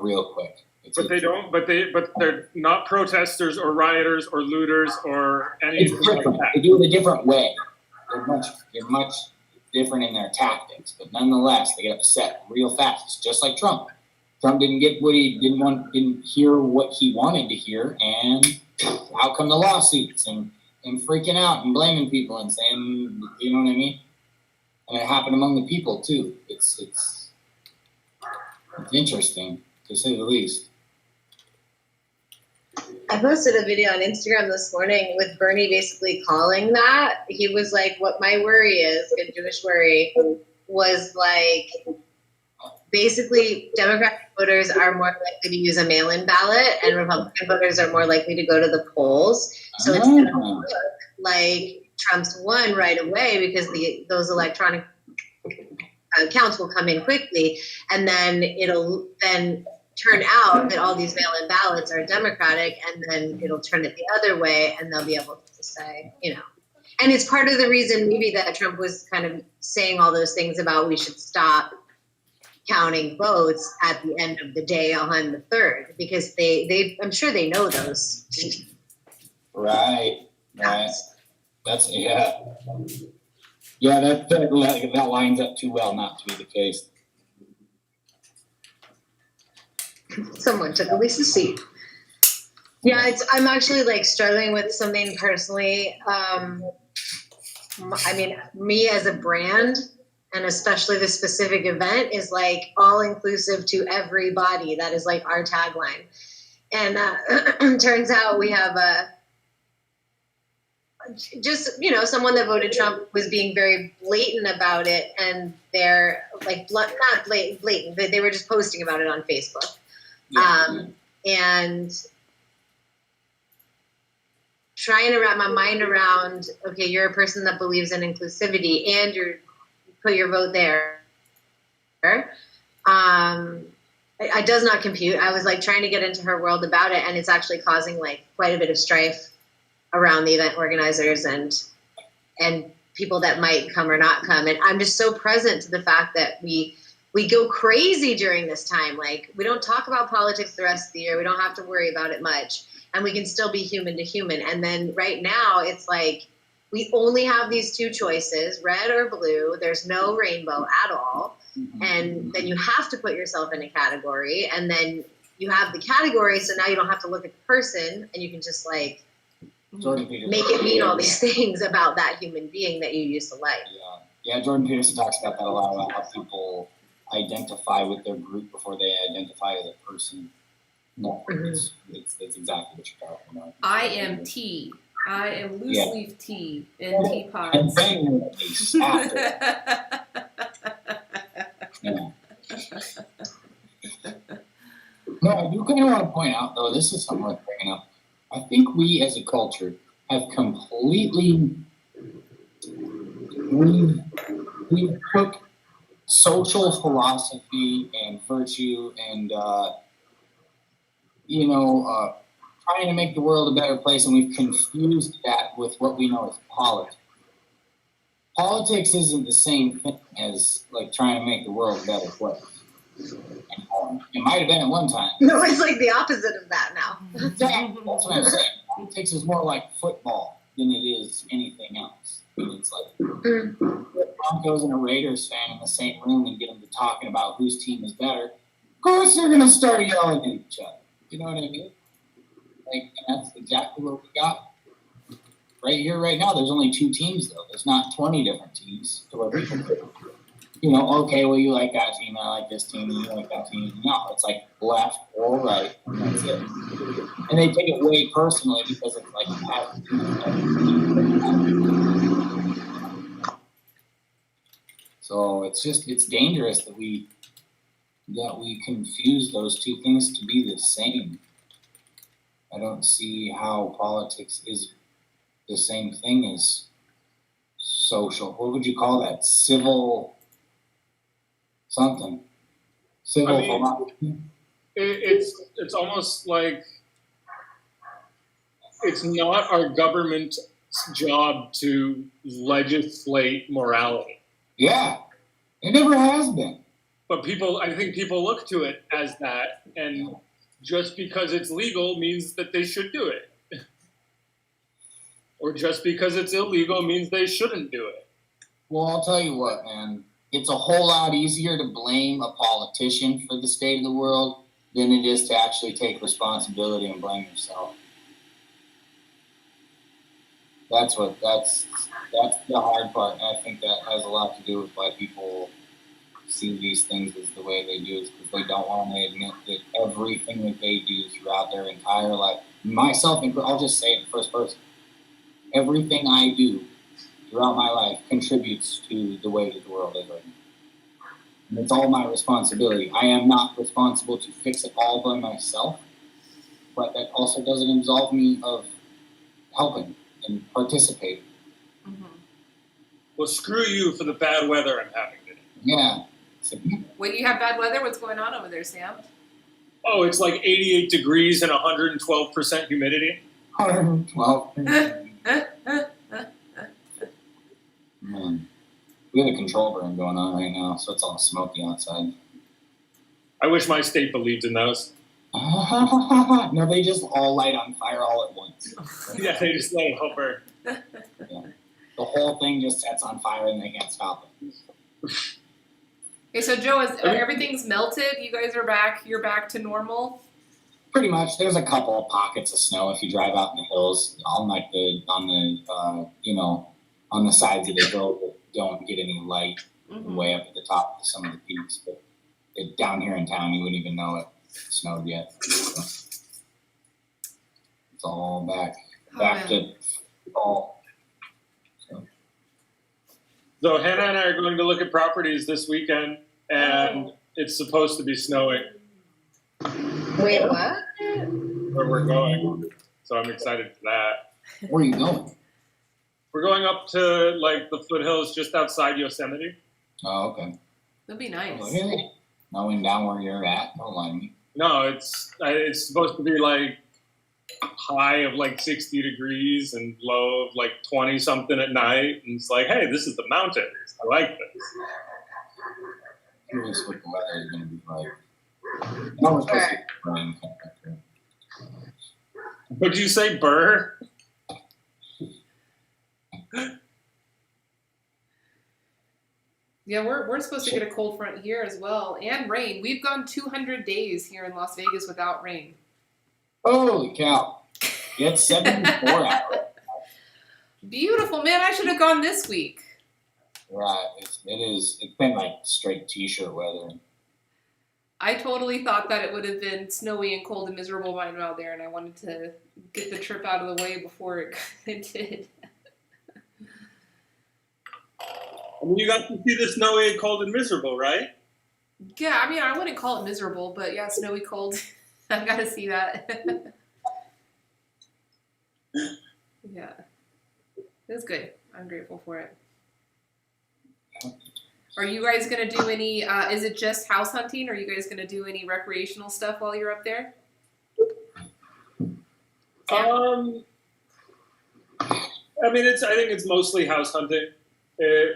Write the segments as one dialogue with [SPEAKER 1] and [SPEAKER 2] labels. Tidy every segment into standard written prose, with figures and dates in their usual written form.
[SPEAKER 1] real quick.
[SPEAKER 2] But they're not protesters or rioters or looters or anything like that.
[SPEAKER 1] They do it a different way. They're much different in their tactics, but nonetheless, they get upset real fast. It's just like Trump. Trump didn't get what he didn't hear what he wanted to hear, and out come the lawsuits and freaking out and blaming people and saying, you know what I mean? And it happened among the people too. It's interesting to say the least.
[SPEAKER 3] I posted a video on Instagram this morning with Bernie basically calling that. He was like, what my worry is, a Jewish worry, was like, basically Democratic voters are more likely to use a mail-in ballot and Republican voters are more likely to go to the polls. So it's going to look like Trump's won right away because those electronic counts will come in quickly. And then it'll then turn out that all these mail-in ballots are Democratic, and then it'll turn it the other way, and they'll be able to say, you know. And it's part of the reason maybe that Trump was kind of saying all those things about we should stop counting votes at the end of the day on the 3rd, because they I'm sure they know those.
[SPEAKER 1] Right. That's that lines up too well not to be the case.
[SPEAKER 3] Someone took Elisa's seat. Yeah, I'm actually like struggling with something personally. I mean, me as a brand, and especially this specific event, is like all inclusive to everybody. That is like our tagline. And turns out we have just, you know, someone that voted Trump was being very blatant about it, and they're like not blatant, they were just posting about it on Facebook. And trying to wrap my mind around, okay, you're a person that believes in inclusivity and you put your vote there. It does not compute. I was like trying to get into her world about it, and it's actually causing like quite a bit of strife around the event organizers and people that might come or not come. And I'm just so present to the fact that we go crazy during this time. Like, we don't talk about politics the rest of the year. We don't have to worry about it much. And we can still be human to human. And then right now, it's like, we only have these two choices, red or blue. There's no rainbow at all. And then you have to put yourself in a category. And then you have the category, so now you don't have to look at the person, and you can just like make it mean all these things about that human being that you used to like.
[SPEAKER 1] Yeah, Jordan Peterson talks about that a lot, about how people identify with their group before they identify with a person. No, it's exactly what you're talking about.
[SPEAKER 4] I am tea. I am loose leaf tea in teapots.
[SPEAKER 1] And then after. Yeah. No, I do kind of want to point out, though, this is something worth bringing up. I think we as a culture have completely we took social philosophy and virtue and trying to make the world a better place, and we've confused that with what we know as politics. Politics isn't the same thing as like trying to make the world a better place. It might have been at one time.
[SPEAKER 3] No, it's like the opposite of that now.
[SPEAKER 1] Exactly. That's what I'm saying. Politics is more like football than it is anything else. It's like the Broncos and a Raiders fan in the same room and get them to talking about whose team is better. Of course they're going to start yelling at each other. You know what I mean? Like, and that's exactly what we got. Right here, right now, there's only two teams, though. There's not 20 different teams to where people could, okay, well, you like that team, I like this team, and you like that team. No, it's like left or right, and that's it. And they take it way personally because it's like, so it's dangerous that we confuse those two things to be the same. I don't see how politics is the same thing as social. What would you call that? Civil something. Civil philosophy.
[SPEAKER 2] It's almost like it's not our government's job to legislate morality.
[SPEAKER 1] Yeah, it never has been.
[SPEAKER 2] But I think people look to it as that, and just because it's legal means that they should do it. Or just because it's illegal means they shouldn't do it.
[SPEAKER 1] Well, I'll tell you what, man. It's a whole lot easier to blame a politician for the state of the world than it is to actually take responsibility and blame yourself. That's the hard part, and I think that has a lot to do with why people see these things as the way they do, is because they don't want to admit that everything that they do throughout their entire life, myself included, I'll just say it in first person, everything I do throughout my life contributes to the way that the world is right now. And it's all my responsibility. I am not responsible to fix it all by myself, but that also doesn't absolve me of helping and participating.
[SPEAKER 4] Mm-hmm.
[SPEAKER 2] Well, screw you for the bad weather I'm having today.
[SPEAKER 1] Yeah.
[SPEAKER 4] When you have bad weather, what's going on over there, Sam?
[SPEAKER 2] Oh, it's like 88 degrees and 112% humidity.
[SPEAKER 1] 112. Man. We have a control burn going on right now, so it's all smoky outside.
[SPEAKER 2] I wish my state believed in those.
[SPEAKER 1] No, they just all light on fire all at once.
[SPEAKER 2] Yeah, they just let it all burn.
[SPEAKER 1] Yeah. The whole thing just sets on fire and they can't stop it.
[SPEAKER 4] Okay, so Joe, everything's melted? You guys are back. You're back to normal.
[SPEAKER 1] Pretty much. There's a couple of pockets of snow if you drive out in the hills on the sides of the hill that don't get any light way up at the top of some of the peaks. But down here in town, you wouldn't even know it snowed yet. So it's all back to fall.
[SPEAKER 2] So Hannah and I are going to look at properties this weekend, and it's supposed to be snowing
[SPEAKER 3] Wait, what?
[SPEAKER 2] where we're going. So I'm excited for that.
[SPEAKER 1] Where are you going?
[SPEAKER 2] We're going up to like the foothills just outside Yosemite.
[SPEAKER 1] Oh, okay.
[SPEAKER 4] That'd be nice.
[SPEAKER 1] Really? Knowing down where you're at, don't lie to me.
[SPEAKER 2] No, it's supposed to be like high of like 60 degrees and low of like 20 something at night. And it's like, hey, this is the mountains. I like this.
[SPEAKER 1] Curious what the weather is going to be like. No, it's supposed to be rain.
[SPEAKER 2] Would you say burr?
[SPEAKER 4] Yeah, we're supposed to get a cold front here as well, and rain. We've gone 200 days here in Las Vegas without rain.
[SPEAKER 1] Holy cow. Get 74 hours.
[SPEAKER 4] Beautiful, man. I should have gone this week.
[SPEAKER 1] Right. It's been like straight t-shirt weather.
[SPEAKER 4] I totally thought that it would have been snowy and cold and miserable by now there, and I wanted to get the trip out of the way before it did.
[SPEAKER 2] You got to see the snowy, cold, and miserable, right?
[SPEAKER 4] Yeah, I mean, I wouldn't call it miserable, but yeah, snowy, cold. I gotta see that. Yeah. It was good. I'm grateful for it. Are you guys going to do any, is it just house hunting? Are you guys going to do any recreational stuff while you're up there?
[SPEAKER 2] I mean, I think it's mostly house hunting.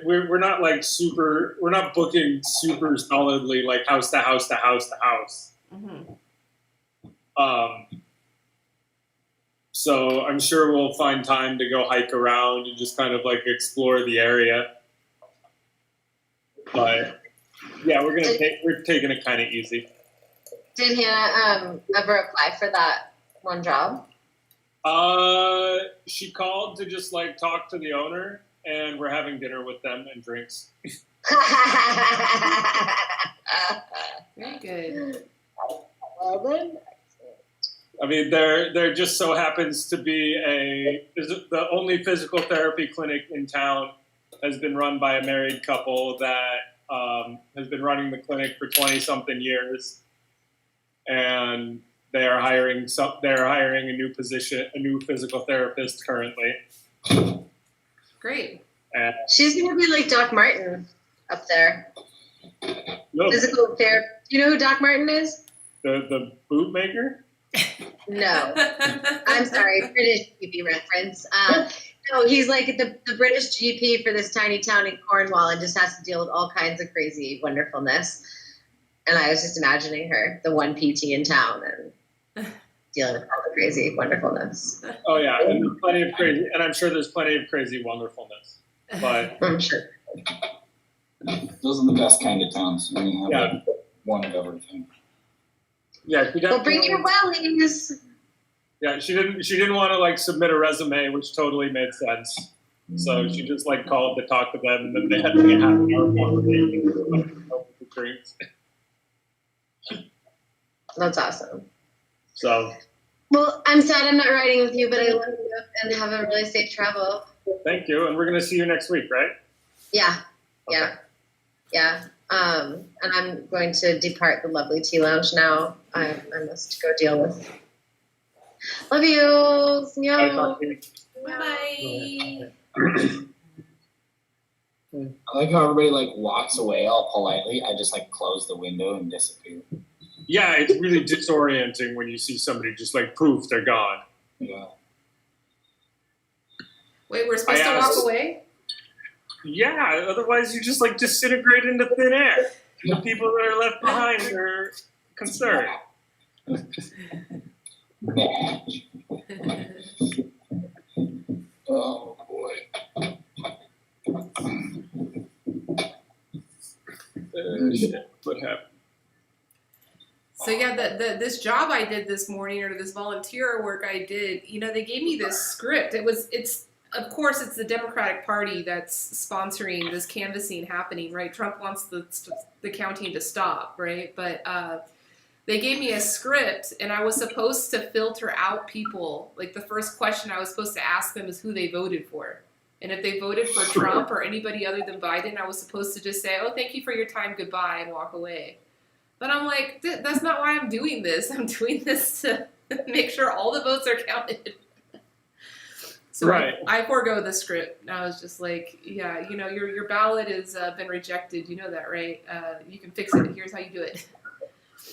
[SPEAKER 2] We're not like we're not booking super solidly like house to house to house to house.
[SPEAKER 4] Mm-hmm.
[SPEAKER 2] So I'm sure we'll find time to go hike around and just kind of like explore the area. But yeah, we're taking it kind of easy.
[SPEAKER 3] Did Hannah ever apply for that one job?
[SPEAKER 2] She called to just like talk to the owner, and we're having dinner with them and drinks.
[SPEAKER 4] Very good.
[SPEAKER 3] Well then.
[SPEAKER 2] I mean, there just so happens to be the only physical therapy clinic in town has been run by a married couple that has been running the clinic for 20-something years, and they're hiring a new physical therapist currently.
[SPEAKER 4] Great.
[SPEAKER 2] And
[SPEAKER 3] She's gonna be like Doc Martin up there. Physical therapy. Do you know who Doc Martin is?
[SPEAKER 2] the bootmaker.
[SPEAKER 3] No. I'm sorry, British GP reference. No, he's like the British GP for this tiny town in Cornwall and just has to deal with all kinds of crazy wonderfulness. And I was just imagining her, the one PT in town, and dealing with all the crazy wonderfulness.
[SPEAKER 2] Oh yeah, and there's plenty of crazy, and I'm sure there's plenty of crazy wonderfulness. But
[SPEAKER 3] I'm sure.
[SPEAKER 1] Those are the best kind of towns when you have
[SPEAKER 2] Yeah.
[SPEAKER 1] like one of everything.
[SPEAKER 2] yeah, she
[SPEAKER 3] Well, bring your
[SPEAKER 2] definitely.
[SPEAKER 3] wellies.
[SPEAKER 2] Yeah, she didn't want to like submit a resume, which totally made sense. So she just like called to talk to them, and then they had like a half an hour conversation with the drinks.
[SPEAKER 3] That's awesome.
[SPEAKER 2] So
[SPEAKER 3] Well, I'm sad I'm not riding with you, but I love you and have a really safe travel.
[SPEAKER 2] thank you, and we're gonna see you next week, right?
[SPEAKER 3] Yeah, yeah. And I'm going to depart the lovely tea lounge now. I must go deal with. Love you.
[SPEAKER 2] I'll
[SPEAKER 3] Meow.
[SPEAKER 2] talk to you.
[SPEAKER 4] Bye.
[SPEAKER 1] I like how everybody like walks away all politely. I just like close the window and disappear.
[SPEAKER 2] Yeah, it's really disorienting when you see somebody just like poof, they're gone.
[SPEAKER 1] Yeah.
[SPEAKER 4] Wait, we're supposed
[SPEAKER 2] I
[SPEAKER 4] to
[SPEAKER 2] asked-
[SPEAKER 4] walk away?
[SPEAKER 2] Yeah, otherwise you just like disintegrate into thin air. The people that are left behind are concerned.
[SPEAKER 1] Match. Oh boy.
[SPEAKER 2] Shit, what happened?
[SPEAKER 4] So yeah, this job I did this morning, or this volunteer work I did, you know, they gave me this script. It's of course it's the Democratic Party that's sponsoring this canvassing happening, right? Trump wants the counting to stop, right? But they gave me a script, and I was supposed to filter out people. Like the first question I was supposed to ask them is who they voted for. And if they voted for Trump or anybody other than Biden, I was supposed to just say, "Oh, thank you for your time, goodbye," and walk away. But I'm like, that's not why I'm doing this. I'm doing this to make sure all the votes are counted. So
[SPEAKER 2] Right.
[SPEAKER 4] I forego the script. And I was just like, yeah, you know, your ballot has been rejected. You know that, right? You can fix it. Here's how you do it.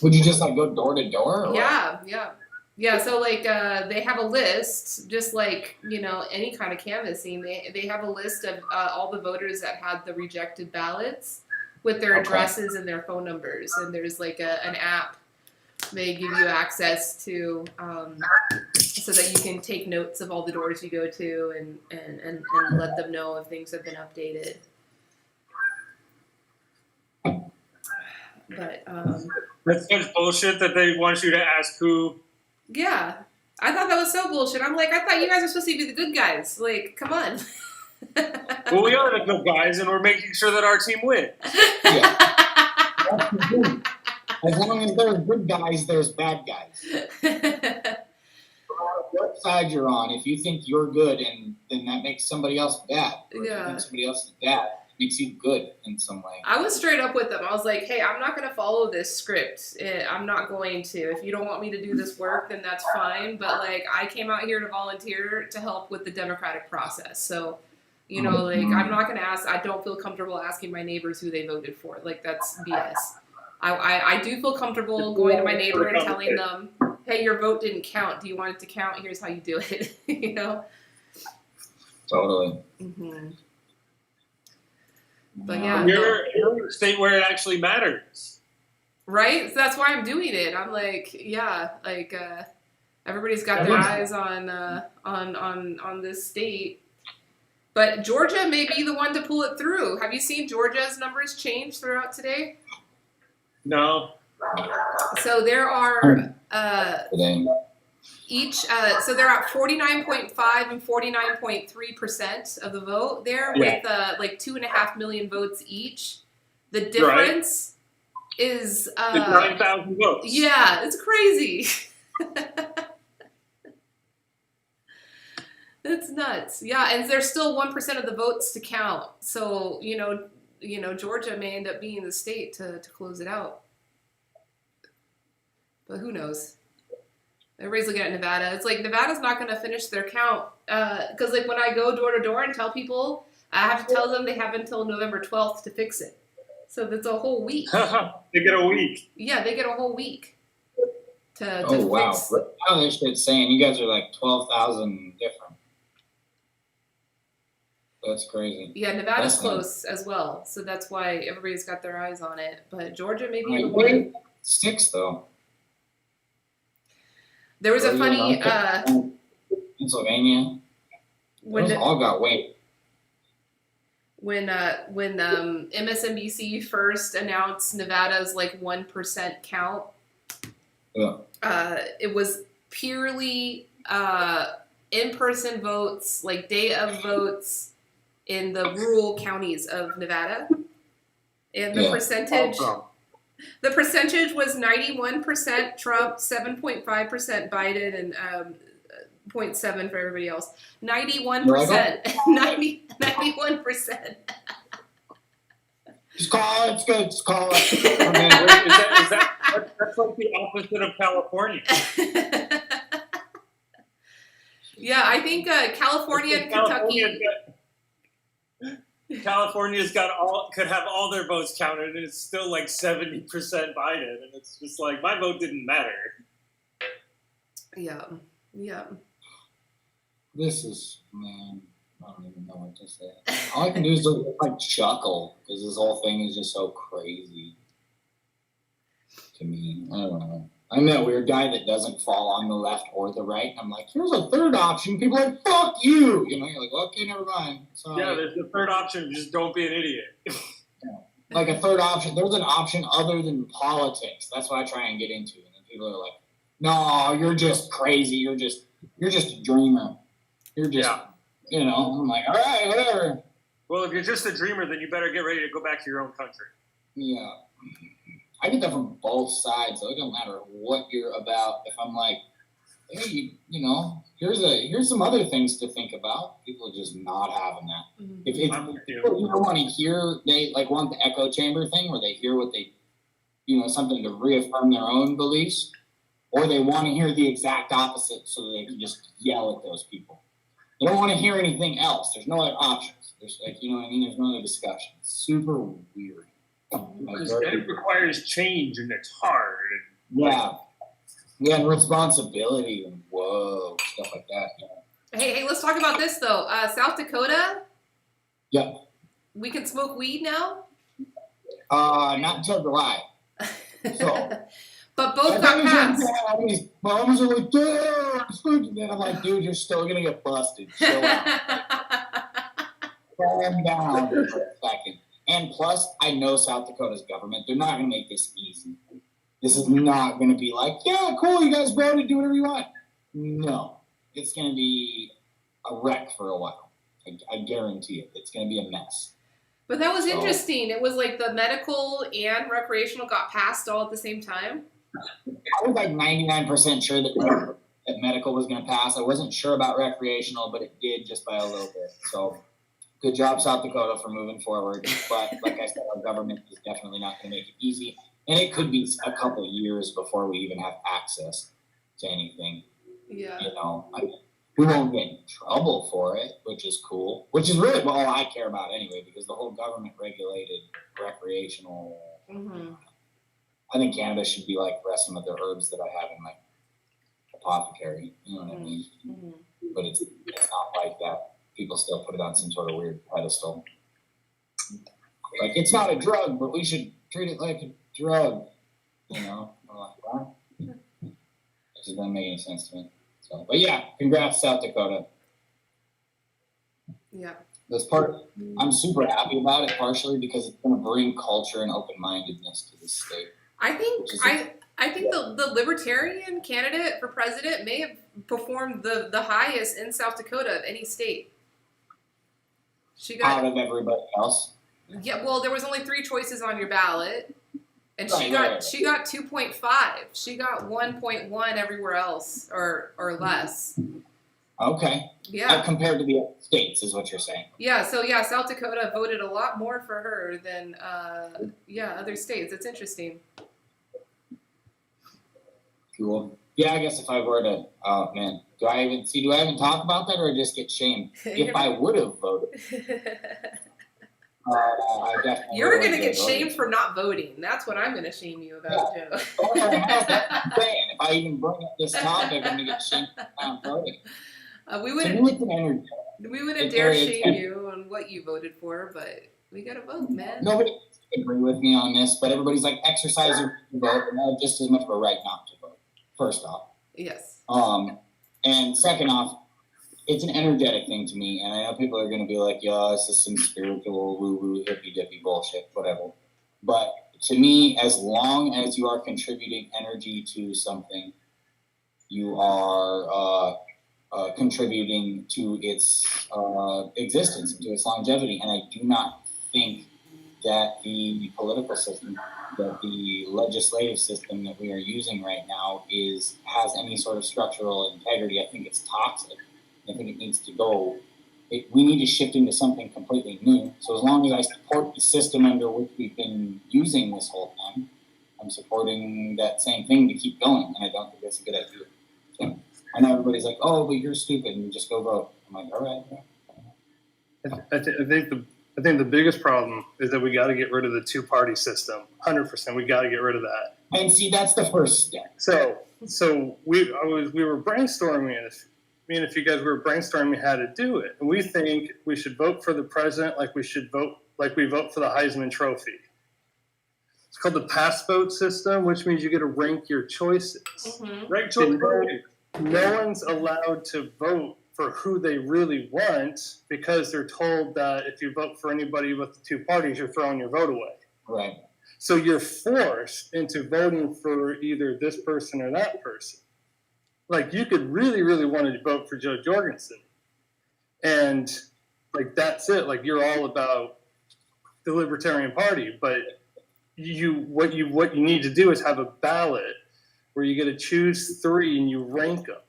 [SPEAKER 1] Would you just like go door to door? or-
[SPEAKER 4] Yeah. So like they have a list, just like, you know, any kind of canvassing. They have a list of all the voters that had the rejected ballots with their
[SPEAKER 1] Okay.
[SPEAKER 4] addresses and their phone numbers, and there's like an app they give you access to, so that you can take notes of all the doors you go to and let them know if things have been updated. But
[SPEAKER 2] That's such bullshit that they want you to ask who.
[SPEAKER 4] yeah, I thought that was so bullshit. I'm like, I thought you guys were supposed to be the good guys. Like, come on.
[SPEAKER 2] Well, we are the good guys, and we're making sure that our team wins.
[SPEAKER 1] Yeah. That's the thing. As long as there's good guys, there's bad guys. No matter what side you're on, if you think you're good, and then that makes somebody else bad. Or if you
[SPEAKER 4] Yeah.
[SPEAKER 1] think somebody else is bad, it makes you good in some way.
[SPEAKER 4] I was straight up with them. I was like, hey, I'm not going to follow this script. I'm not going to. If you don't want me to do this work, then that's fine. But, like, I came out here to volunteer to help with the democratic process. So, you know, like, I'm not going to ask. I don't feel comfortable asking my neighbors who they voted for. Like, that's BS. I do feel comfortable going to my neighbor and telling them, hey, your vote didn't count. Do you want it to count? Here's how you do it. You know?
[SPEAKER 1] Totally.
[SPEAKER 4] Mm-hmm. But yeah.
[SPEAKER 2] You're in a state where it actually matters.
[SPEAKER 4] Right? So that's why I'm doing it. I'm like, yeah, like everybody's got their eyes on this state. But Georgia may be the one to pull it through. Have you seen Georgia's numbers change throughout today?
[SPEAKER 2] No.
[SPEAKER 4] So there are
[SPEAKER 1] Today.
[SPEAKER 4] so they're at 49.5 and 49.3% of the vote there,
[SPEAKER 2] Yeah.
[SPEAKER 4] with like 2.5 million votes each. The difference is
[SPEAKER 2] It's 9,000 votes.
[SPEAKER 4] yeah, it's crazy. It's nuts. Yeah, and there's still 1% of the votes to count. So, you know, Georgia may end up being the state to close it out. But who knows? Everybody's looking at Nevada. It's like Nevada's not going to finish their count because, like, when I go door to door and tell people, I have to tell them they have until November 12th to fix it. So that's a whole week.
[SPEAKER 2] They get a week.
[SPEAKER 4] Yeah, they get a whole week to
[SPEAKER 1] Oh wow!
[SPEAKER 4] fix.
[SPEAKER 1] How this shit's saying you guys are like 12,000 different. That's crazy.
[SPEAKER 4] Yeah, Nevada's
[SPEAKER 1] That's
[SPEAKER 4] close as well, so that's why everybody's got their eyes on it. But Georgia, maybe it'll
[SPEAKER 1] Like,
[SPEAKER 4] be.
[SPEAKER 1] 6 though.
[SPEAKER 4] There was a
[SPEAKER 1] Georgia,
[SPEAKER 4] funny
[SPEAKER 1] North Carolina, Pennsylvania.
[SPEAKER 4] when
[SPEAKER 1] Those all got weight.
[SPEAKER 4] when MSNBC first announced Nevada's like 1% count.
[SPEAKER 1] Yeah.
[SPEAKER 4] It was purely in-person votes, like day of votes in the rural counties of Nevada, and the
[SPEAKER 1] Yeah.
[SPEAKER 4] percentage.
[SPEAKER 2] Trump.
[SPEAKER 4] The percentage was 91% Trump, 7.5% Biden, and 0.7 for everybody else. 91%. 91%.
[SPEAKER 1] Just call it. It's good. Just call it.
[SPEAKER 2] I mean, that's like the opposite of California.
[SPEAKER 4] Yeah, I think California and Kentucky.
[SPEAKER 2] California's could have all their votes counted, and it's still like 70% Biden, and it's just like my vote didn't matter.
[SPEAKER 4] Yeah.
[SPEAKER 1] This is, man, I don't even know what to say. All I can do is like chuckle because this whole thing is just so crazy to me. I don't know. I'm that weird guy that doesn't fall on the left or the right. I'm like, here's a third option. People are like, fuck you. You know, you're like, okay, never mind. So
[SPEAKER 2] Yeah, there's the third option. Just don't be an idiot.
[SPEAKER 1] like a third option. There's an option other than politics. That's what I try and get into. And then people are like, no, you're just crazy. You're just a dreamer. You're just, you know. I'm like, all right, whatever.
[SPEAKER 2] Well, if you're just a dreamer, then you better get ready to go back to your own country.
[SPEAKER 1] Yeah. I get that from both sides, so it don't matter what you're about. If I'm like, hey, you know, here's some other things to think about. People are just not having that.
[SPEAKER 4] Mhm.
[SPEAKER 1] If
[SPEAKER 2] I'm with you.
[SPEAKER 1] people don't want to hear, they like want the echo chamber thing where they hear what they, you know, something to reaffirm their own beliefs, or they want to hear the exact opposite so they can just yell at those people. They don't want to hear anything else. There's no other options. There's like, you know what I mean? There's no other discussion. It's super weird.
[SPEAKER 2] Because it requires change, and it's hard.
[SPEAKER 1] Yeah, and responsibility and whoa, stuff like that. Yeah.
[SPEAKER 4] Hey, let's talk about this though. South Dakota.
[SPEAKER 1] Yep.
[SPEAKER 4] We can smoke weed now.
[SPEAKER 1] Not until July. So,
[SPEAKER 4] But both got passed.
[SPEAKER 1] all these bums are like, dude, I'm smoking. And I'm like, dude, you're still gonna get busted. Chill out. Calm down for a second. And plus, I know South Dakota's government. They're not gonna make this easy. This is not gonna be like, yeah, cool, you guys voted, do whatever you want. No, it's gonna be a wreck for a while. I guarantee it. It's gonna be a mess.
[SPEAKER 4] But that was interesting. It was like the medical and recreational got passed all at the same time.
[SPEAKER 1] I was like 99% sure that medical was going to pass. I wasn't sure about recreational, but it did just by a little bit. So good job, South Dakota, for moving forward. But like I said, our government is definitely not going to make it easy. And it could be a couple years before we even have access to anything.
[SPEAKER 4] Yeah.
[SPEAKER 1] You know, we won't get in trouble for it, which is cool. Which is really all I care about anyway, because the whole government regulated recreational.
[SPEAKER 4] Mm-hmm.
[SPEAKER 1] I think cannabis should be like the rest of the herbs that I have in my apothecary. You know what I mean?
[SPEAKER 4] Mm-hmm.
[SPEAKER 1] But it's not like that. People still put it on some sort of weird pedestal. Like, it's not a drug, but we should treat it like a drug. You know? I'm like, what? It just doesn't make any sense to me. So, but yeah, congrats, South Dakota.
[SPEAKER 4] Yeah.
[SPEAKER 1] This part, I'm super happy about it, partially because it's going to bring culture and open-mindedness to the state.
[SPEAKER 4] I think the libertarian candidate for president may have performed the highest in South Dakota of any state. She got
[SPEAKER 1] Out of everybody else.
[SPEAKER 4] Yeah, well, there was only 3 choices on your ballot, and she
[SPEAKER 1] Right.
[SPEAKER 4] got 2.5. She got 1.1 everywhere else, or less.
[SPEAKER 1] Okay.
[SPEAKER 4] Yeah,
[SPEAKER 1] Compared to the other states, is what you're saying.
[SPEAKER 4] yeah. So yeah, South Dakota voted a lot more for her than other states. It's interesting.
[SPEAKER 1] Cool. Yeah, I guess if I were to, oh man, do I even talk about that or just get shamed? If I would have voted, I definitely
[SPEAKER 4] You're
[SPEAKER 1] would
[SPEAKER 4] gonna
[SPEAKER 1] have
[SPEAKER 4] get
[SPEAKER 1] voted.
[SPEAKER 4] shamed for not voting. That's what I'm gonna shame you about too.
[SPEAKER 1] That's what I'm saying. If I even bring up this topic, I'm gonna get shamed for not voting.
[SPEAKER 4] We
[SPEAKER 1] To
[SPEAKER 4] would.
[SPEAKER 1] me, it's an energetic
[SPEAKER 4] We wouldn't
[SPEAKER 1] It's
[SPEAKER 4] dare
[SPEAKER 1] very
[SPEAKER 4] shame
[SPEAKER 1] intense.
[SPEAKER 4] you on what you voted for, but we gotta vote, man.
[SPEAKER 1] Nobody can agree with me on this, but everybody's like, exercise your right to vote, and I have just as much of a right not to vote, first off.
[SPEAKER 4] Yes.
[SPEAKER 1] And second off, it's an energetic thing to me, and I know people are going to be like, "Yeah, this is some spiritual woo-woo hippy-dippy bullshit, whatever." But to me, as long as you are contributing energy to something, you are contributing to its existence and to its longevity. And I do not think that the political system, that the legislative system that we are using right now has any sort of structural integrity. I think it's toxic. I think it needs to go. We need to shift into something completely new. So as long as I support the system under which we've been using this whole time, I'm supporting that same thing to keep going, and I don't think that's a good idea. So I know everybody's like, "Oh, but you're stupid," and just go vote. I'm like, all right.
[SPEAKER 5] I think the biggest problem is that we got to get rid of the two-party system. 100%, we got to get rid of that.
[SPEAKER 1] And see, that's the first step.
[SPEAKER 5] So we were brainstorming this. Me and a few guys were brainstorming how to do it, and we think we should vote for the president like we vote for the Heisman Trophy. It's called the pass vote system, which means you get to rank your choices.
[SPEAKER 4] Mm-hmm.
[SPEAKER 2] Right choice.
[SPEAKER 5] No one's allowed to vote for who they really want because they're told that if you vote for anybody with the two parties, you're throwing your vote away.
[SPEAKER 1] Right.
[SPEAKER 5] So you're forced into voting for either this person or that person. Like, you could really, really want to vote for Joe Jorgensen. And, like, that's it. Like, you're all about the Libertarian Party. But what you need to do is have a ballot where you get to choose three and you rank them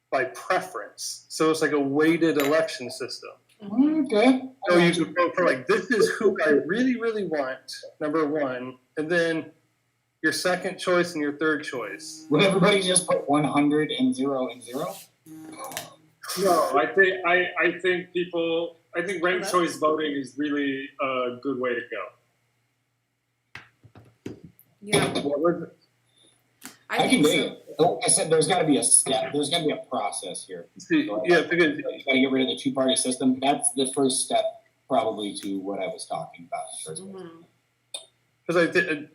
[SPEAKER 5] by preference. So it's like a weighted election system.
[SPEAKER 1] Okay.
[SPEAKER 5] So you can vote for, like, this is who I really, really want, number one. And then your second choice and your third choice.
[SPEAKER 1] Would everybody just put 100 and 0 and 0?
[SPEAKER 2] No, I think ranked choice voting is really a good way to go.
[SPEAKER 4] Yeah. I
[SPEAKER 1] I
[SPEAKER 4] think
[SPEAKER 1] can dig
[SPEAKER 4] so.
[SPEAKER 1] it. Like I said, there's got to be a step. There's got to be a process here.
[SPEAKER 5] Yeah, because
[SPEAKER 1] You got to get rid of the two-party system. That's the first step, probably, to what I was talking about.
[SPEAKER 4] Mhm.
[SPEAKER 5] Because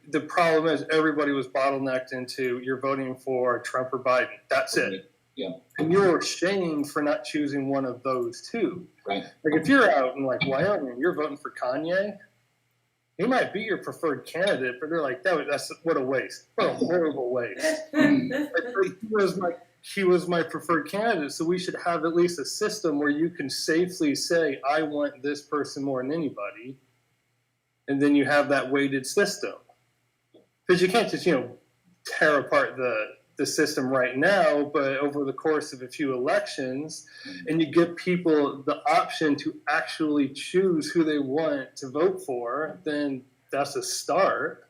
[SPEAKER 5] the problem is everybody was bottlenecked into you're voting for Trump or Biden. That's it.
[SPEAKER 1] Yeah.
[SPEAKER 5] And you're ashamed for not choosing one of those two.
[SPEAKER 1] Right.
[SPEAKER 5] Like, if you're out in, like, Wyoming, you're voting for Kanye, he might be your preferred candidate, but they're like, that's what a waste. What a horrible waste. Like, he was my preferred candidate, so we should have at least a system where you can safely say, I want this person more than anybody. And then you have that weighted system. Because you can't just, tear apart the system right now, but over the course of a few elections, and you give people the option to actually choose who they want to vote for, then that's a start.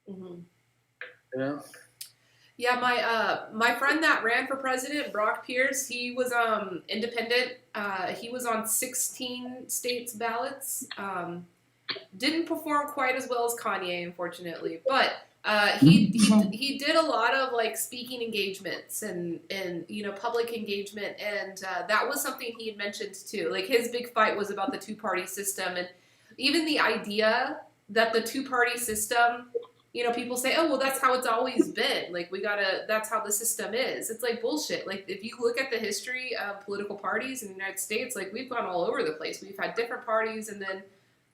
[SPEAKER 4] Mhm.
[SPEAKER 5] Yeah,
[SPEAKER 4] my friend that ran for president, Brock Pierce, he was independent. He was on 16 states ballots. Didn't perform quite as well as Kanye, unfortunately, but he did a lot of, like, speaking engagements and public engagement, and that was something he had mentioned too. Like, his big fight was about the two-party system, and even the idea that the two-party system, people say, oh, well, that's how it's always been. Like, that's how the system is. It's like bullshit. Like, if you look at the history of political parties in the United States, like, we've gone all over the place. We've had different parties, and then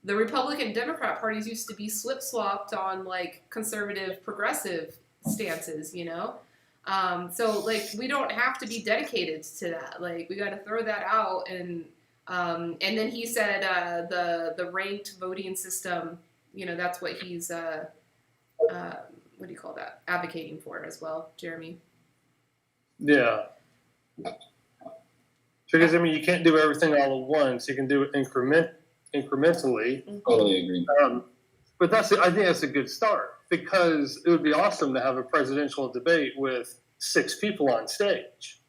[SPEAKER 4] the Republican Democrat parties used to be slip-swapped on, like, conservative, progressive stances, So, like, we don't have to be dedicated to that. Like, we got to throw that out. And then he said the ranked voting system, that's what he's, what do you call that, advocating for as well, Jeremy.
[SPEAKER 5] Yeah. Because, you can't do everything all at once. You can do it incrementally.
[SPEAKER 1] Totally agree.
[SPEAKER 5] But I think that's a good start, because it would be awesome to have a presidential debate with 6 people on stage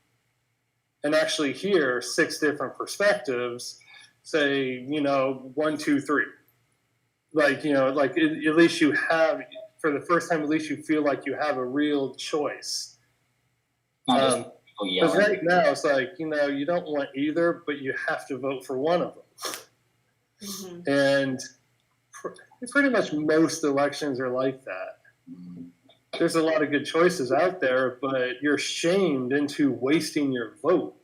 [SPEAKER 5] and actually hear 6 different perspectives, say, 1, 2, 3. Like, at least you have, for the first time, at least you feel like you have a real choice.
[SPEAKER 1] Not just Oh yeah.
[SPEAKER 5] Because right now it's like, you know, you don't want either, but you have to vote for one of them.
[SPEAKER 4] Mm-hmm.
[SPEAKER 5] And pretty much most elections are like that. There's a lot of good choices out there, but you're shamed into wasting your vote.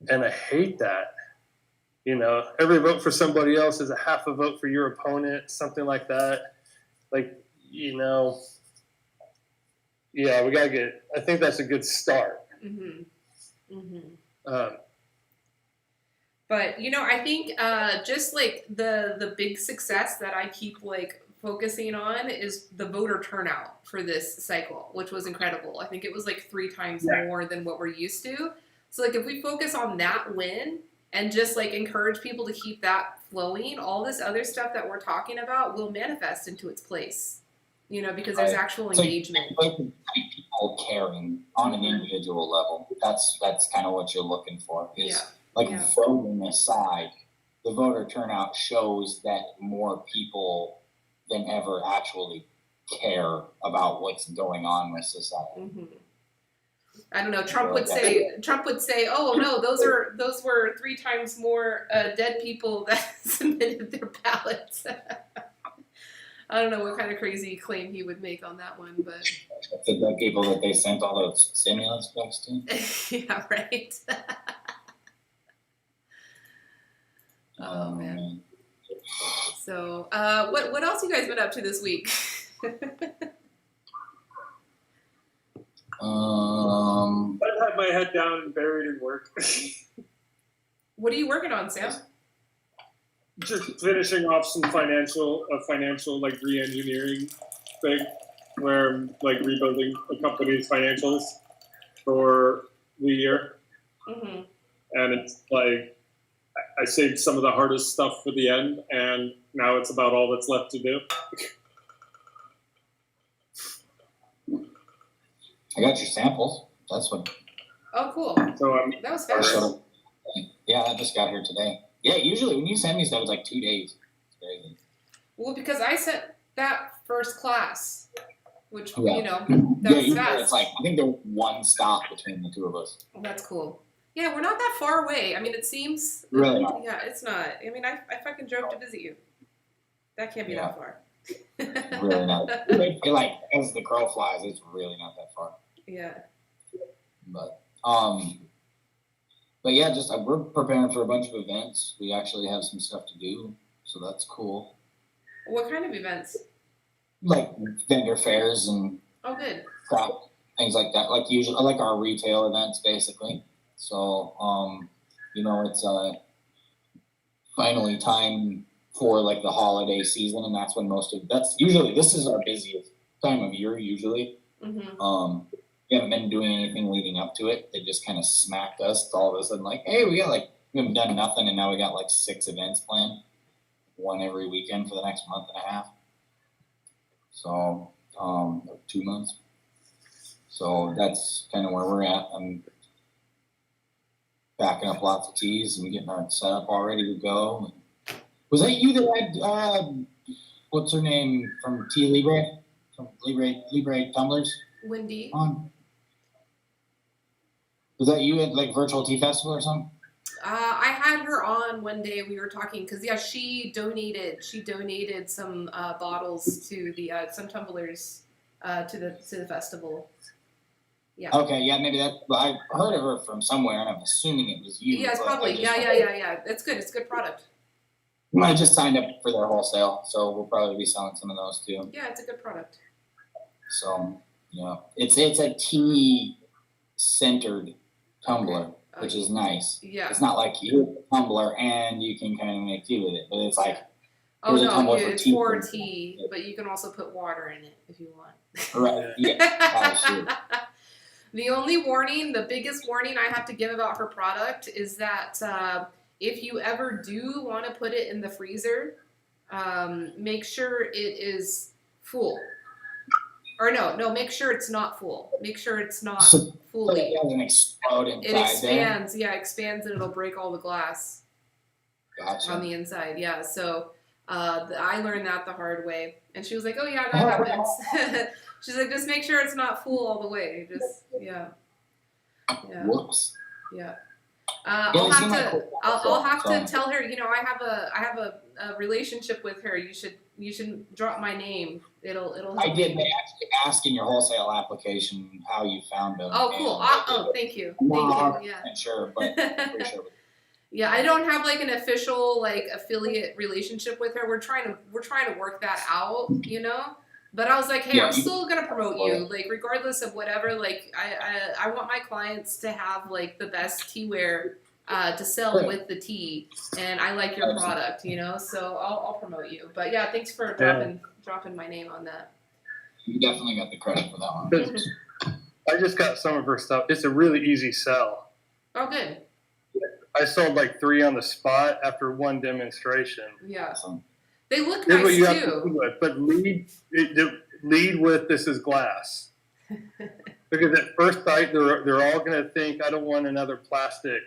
[SPEAKER 5] And I hate that. You know, every vote for somebody else is a half a vote for your opponent, something like that. Like, you know, yeah, we got to get, I think that's a good start.
[SPEAKER 4] Mm-hmm. Mm-hmm. But you know, I think just like the big success that I keep like focusing on is the voter turnout for this cycle, which was incredible. I think it was like 3 times more than what we're used to. So like if we focus on that win and just like encourage people to keep that flowing, all this other stuff that we're talking about will manifest into its place. You know, because there's actual engagement.
[SPEAKER 1] People caring on an individual level. That's kind of what you're looking for. Voting aside, the voter turnout shows that more people than ever actually care about what's going on with society.
[SPEAKER 4] Mm-hmm. I don't know. Trump would say, "Oh no, those were 3 times more dead people that submitted their ballots." I don't know what kind of crazy claim he would make on that one, but
[SPEAKER 1] the dead people that they sent all those stimulus checks to.
[SPEAKER 4] Yeah, right. Oh man. So, what else you guys been up to this week?
[SPEAKER 2] I've had my head down and buried in work.
[SPEAKER 4] What are you working on, Sam?
[SPEAKER 2] Just finishing off some financial like re-engineering thing, where I'm like rebuilding the company's financials for the year,
[SPEAKER 4] Mm-hmm.
[SPEAKER 2] and it's like I saved some of the hardest stuff for the end, and now it's about all that's left to do.
[SPEAKER 1] I got your samples. That's what.
[SPEAKER 4] Oh, cool.
[SPEAKER 2] So
[SPEAKER 4] that was fast.
[SPEAKER 1] Yeah, I just got here today. Yeah, usually when you send me stuff, it's like 2 days. It's crazy.
[SPEAKER 4] Well, because I sent that first class, which
[SPEAKER 1] Yeah.
[SPEAKER 4] you know, that's fast.
[SPEAKER 1] It's like I think there's 1 stop between the 2 of us.
[SPEAKER 4] Oh, that's cool. Yeah, we're not that far away. I mean, it seems.
[SPEAKER 1] Really not.
[SPEAKER 4] Yeah, it's not. I mean, I fucking drove to visit you. That can't be that far.
[SPEAKER 1] Really not. Like as the crow flies, it's really not that far.
[SPEAKER 4] Yeah.
[SPEAKER 1] But yeah, just we're preparing for a bunch of events. We actually have some stuff to do, so that's cool.
[SPEAKER 4] What kind of events?
[SPEAKER 1] Like vendor fairs and
[SPEAKER 4] good
[SPEAKER 1] crap, things like that. Like usually, like our retail events, basically. So, you know, it's finally time for like the holiday season, and that's when this is our busiest time of year usually.
[SPEAKER 4] Mm-hmm.
[SPEAKER 1] We haven't been doing anything leading up to it. They just kind of smacked us all of a sudden, like, hey, we haven't done nothing, and now we got like 6 events planned, 1 every weekend for the next month and a half. So, 2 months. So that's kind of where we're at. I'm backing up lots of teas and getting our setup all ready to go. Was that you that had, what's her name from Tea Libre? From Libre Tumblers?
[SPEAKER 4] Wendy.
[SPEAKER 1] Was that you at like Virtual Tea Festival or something?
[SPEAKER 4] I had her on one day. We were talking because she donated some bottles to the some tumblers to the festival. Yeah.
[SPEAKER 1] Okay, yeah, maybe that. I heard of her from somewhere, and I'm assuming it was you.
[SPEAKER 4] Yeah, it's probably. Yeah. It's good. It's a good product.
[SPEAKER 1] I just signed up for their wholesale, so we'll probably be selling some of those too.
[SPEAKER 4] Yeah, it's a good product.
[SPEAKER 1] So, it's a tea-centered tumbler, which is nice.
[SPEAKER 4] Yeah.
[SPEAKER 1] It's not like you have a tumbler and you can kind of make tea with it, but it's like
[SPEAKER 4] it's for tea, but you can also put water in it if you want.
[SPEAKER 1] Right. Yeah.
[SPEAKER 4] The only warning, the biggest warning I have to give about her product is that if you ever do want to put it in the freezer, make sure it is full. Or no, make sure it's not full. Make sure it's not fully.
[SPEAKER 1] It doesn't explode inside.
[SPEAKER 4] It expands, expands, and it'll break all the glass on the inside. Yeah, so I learned that the hard way. And she was like, oh yeah, that happens. She's like, just make sure it's not full all the way. Yeah.
[SPEAKER 1] Whoops.
[SPEAKER 4] Yeah.
[SPEAKER 1] Yeah,
[SPEAKER 4] I'll
[SPEAKER 1] it
[SPEAKER 4] have
[SPEAKER 1] seemed like
[SPEAKER 4] to.
[SPEAKER 1] a-
[SPEAKER 4] I'll have to
[SPEAKER 1] so-
[SPEAKER 4] tell her. You know, I have a relationship with her. You should drop my name. It'll.
[SPEAKER 1] I did. They actually ask in your wholesale application how you found them.
[SPEAKER 4] Oh, cool.
[SPEAKER 1] and they did.
[SPEAKER 4] Thank you.
[SPEAKER 1] I'm not
[SPEAKER 4] Thank you.
[SPEAKER 1] 100% sure, but I'm pretty sure.
[SPEAKER 4] Yeah, I don't have like an official like affiliate relationship with her. We're trying to work that out, you know. But I was like, hey,
[SPEAKER 1] Yeah,
[SPEAKER 4] I'm
[SPEAKER 1] you-
[SPEAKER 4] still gonna promote you, like regardless of whatever. Like I want my clients to have like the best tea wear to sell
[SPEAKER 1] Right.
[SPEAKER 4] with the tea, and I like your
[SPEAKER 1] Absolutely.
[SPEAKER 4] product, you know. So I'll promote you. But yeah, thanks for dropping my name on that.
[SPEAKER 1] You definitely got the credit for that one.
[SPEAKER 5] I just got some of her stuff. It's a really easy sell.
[SPEAKER 4] Oh, good.
[SPEAKER 5] I sold like 3 on the spot after one demonstration.
[SPEAKER 4] Yeah,
[SPEAKER 1] Awesome.
[SPEAKER 4] they look
[SPEAKER 5] Here's what
[SPEAKER 4] nice
[SPEAKER 5] you have to
[SPEAKER 4] too.
[SPEAKER 5] do with, but lead with this is glass. Because at first sight, they're all going to think, I don't want another plastic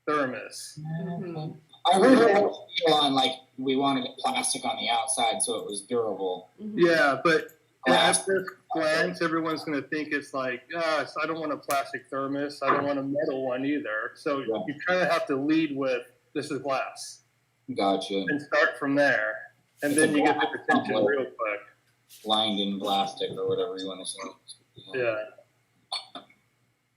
[SPEAKER 5] thermos.
[SPEAKER 4] Mhm.
[SPEAKER 1] I heard her whole deal on like we wanted it plastic on the outside so it was durable.
[SPEAKER 4] Mhm.
[SPEAKER 5] Yeah, but
[SPEAKER 1] Glass.
[SPEAKER 5] at first glance, everyone's going to think it's like, yes, I don't want a plastic thermos. I don't want a metal one either. So
[SPEAKER 1] Yeah.
[SPEAKER 5] you kind of have to lead with this is glass
[SPEAKER 1] Gotcha.
[SPEAKER 5] and start from there. And
[SPEAKER 1] It's
[SPEAKER 5] then
[SPEAKER 1] a
[SPEAKER 5] you get
[SPEAKER 1] glass
[SPEAKER 5] their attention
[SPEAKER 1] tumbler.
[SPEAKER 5] real quick.
[SPEAKER 1] Lined in plastic or whatever you want to say.
[SPEAKER 5] Yeah.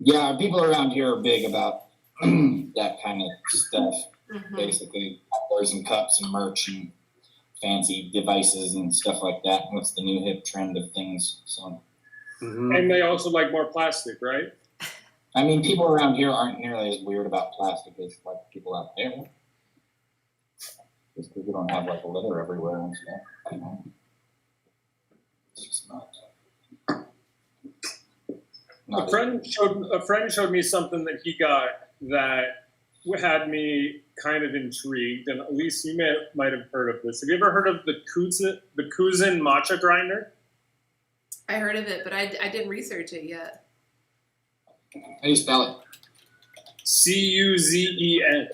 [SPEAKER 1] Yeah, people around here are big about that kind of stuff.
[SPEAKER 4] Mhm.
[SPEAKER 1] Basically, tumblers and cups and merch and fancy devices and stuff like that. What's the new hip trend of things? So,
[SPEAKER 2] And they also like more plastic, right?
[SPEAKER 1] I mean, people around here aren't nearly as weird about plastic as like people out there. Because people don't have like litter everywhere and stuff. You know? It's just not.
[SPEAKER 2] A friend showed me something that he got that had me kind of intrigued, and at least you might have heard of this. Have you ever heard of the Kuzin matcha grinder?
[SPEAKER 4] I heard of it, but I didn't research it yet.
[SPEAKER 1] How do you spell it?
[SPEAKER 2] Cuzen.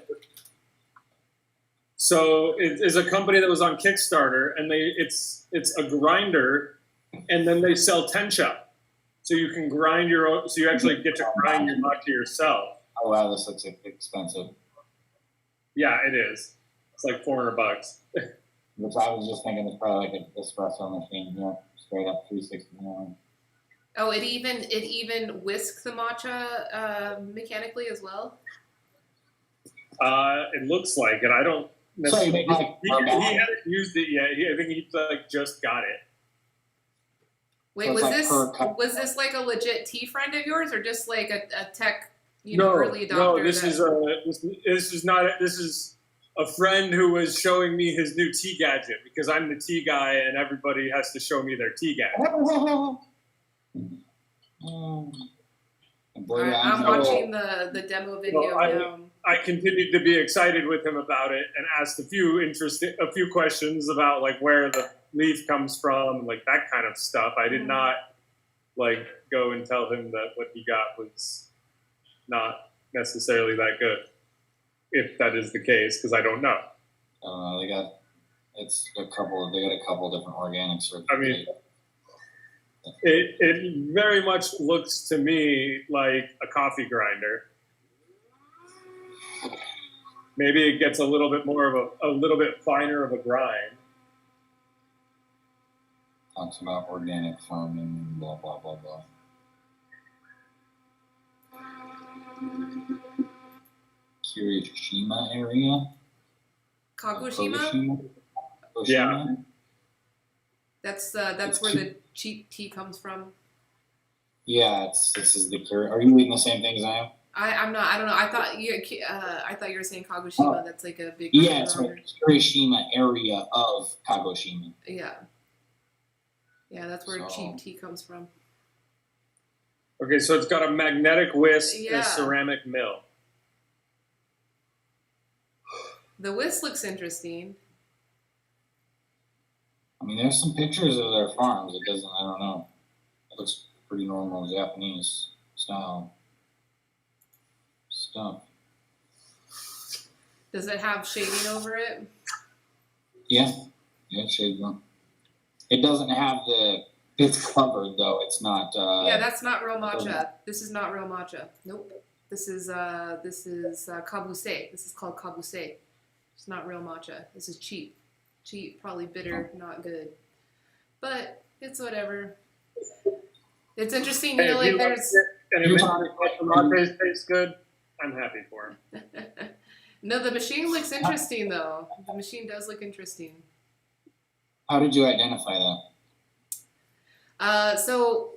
[SPEAKER 2] So it is a company that was on Kickstarter, and it's a grinder, and then they sell tencha. So you can grind your own. So you actually get to grind your matcha yourself.
[SPEAKER 1] Oh wow, this looks expensive.
[SPEAKER 2] Yeah, it is. It's like $400.
[SPEAKER 1] Which I was just thinking it's probably like an espresso machine. Yeah, straight up 369.
[SPEAKER 4] Oh, it even whisks the matcha mechanically as well.
[SPEAKER 2] It looks like it. I don't.
[SPEAKER 1] So you make like
[SPEAKER 2] He hasn't used it yet. I think he like just got it.
[SPEAKER 4] Wait,
[SPEAKER 1] So it's
[SPEAKER 4] was
[SPEAKER 1] like per cup.
[SPEAKER 4] this like a legit tea friend of yours, or just like a tech, early adopter?
[SPEAKER 2] No. This is a friend who was showing me his new tea gadget because I'm the tea guy and everybody has to show me their tea gadget.
[SPEAKER 4] I'm watching the demo video
[SPEAKER 2] Well,
[SPEAKER 4] now.
[SPEAKER 2] I continued to be excited with him about it and asked a few questions about like where the leaf comes from, like that kind of stuff. I did not like go and tell him that what he got was not necessarily that good, if that is the case, because I don't know.
[SPEAKER 1] They got a couple different organic certificates.
[SPEAKER 2] I mean, it very much looks to me like a coffee grinder. Maybe it gets a little bit more of a little bit finer of a grind.
[SPEAKER 1] Talks about organic farming and blah blah blah blah. Kirishima area.
[SPEAKER 4] Kagoshima?
[SPEAKER 2] Yeah.
[SPEAKER 4] That's
[SPEAKER 1] It's
[SPEAKER 4] where
[SPEAKER 1] cheap.
[SPEAKER 4] the cheap tea comes from.
[SPEAKER 1] Yeah, this is the cure. Are you eating the same things I am?
[SPEAKER 4] I'm not. I don't know. I thought you were saying Kagoshima. That's like a big.
[SPEAKER 1] Yeah, it's right. Kirishima area of Kagoshima.
[SPEAKER 4] Yeah. Yeah, that's where
[SPEAKER 1] So-
[SPEAKER 4] cheap tea comes from.
[SPEAKER 2] Okay, so it's got a magnetic whisk and
[SPEAKER 4] Yeah.
[SPEAKER 2] a ceramic mill.
[SPEAKER 4] The whisk looks interesting.
[SPEAKER 1] I mean, there's some pictures of their farms. It doesn't. I don't know. It looks pretty normal Japanese style stuff.
[SPEAKER 4] Does it have shading over it?
[SPEAKER 1] Yeah, shade one. It doesn't have the It's covered though. It's not.
[SPEAKER 4] Yeah, that's not real matcha. This is not real matcha. Nope. This is kabuse. This is called kabuse. It's not real matcha. This is cheap. Cheap, probably bitter, not good. But it's whatever. It's interesting, you know, like there's
[SPEAKER 2] and if the lattes taste good, I'm happy for him.
[SPEAKER 4] no, the machine looks interesting though. The machine does look interesting.
[SPEAKER 1] How did you identify that?
[SPEAKER 4] So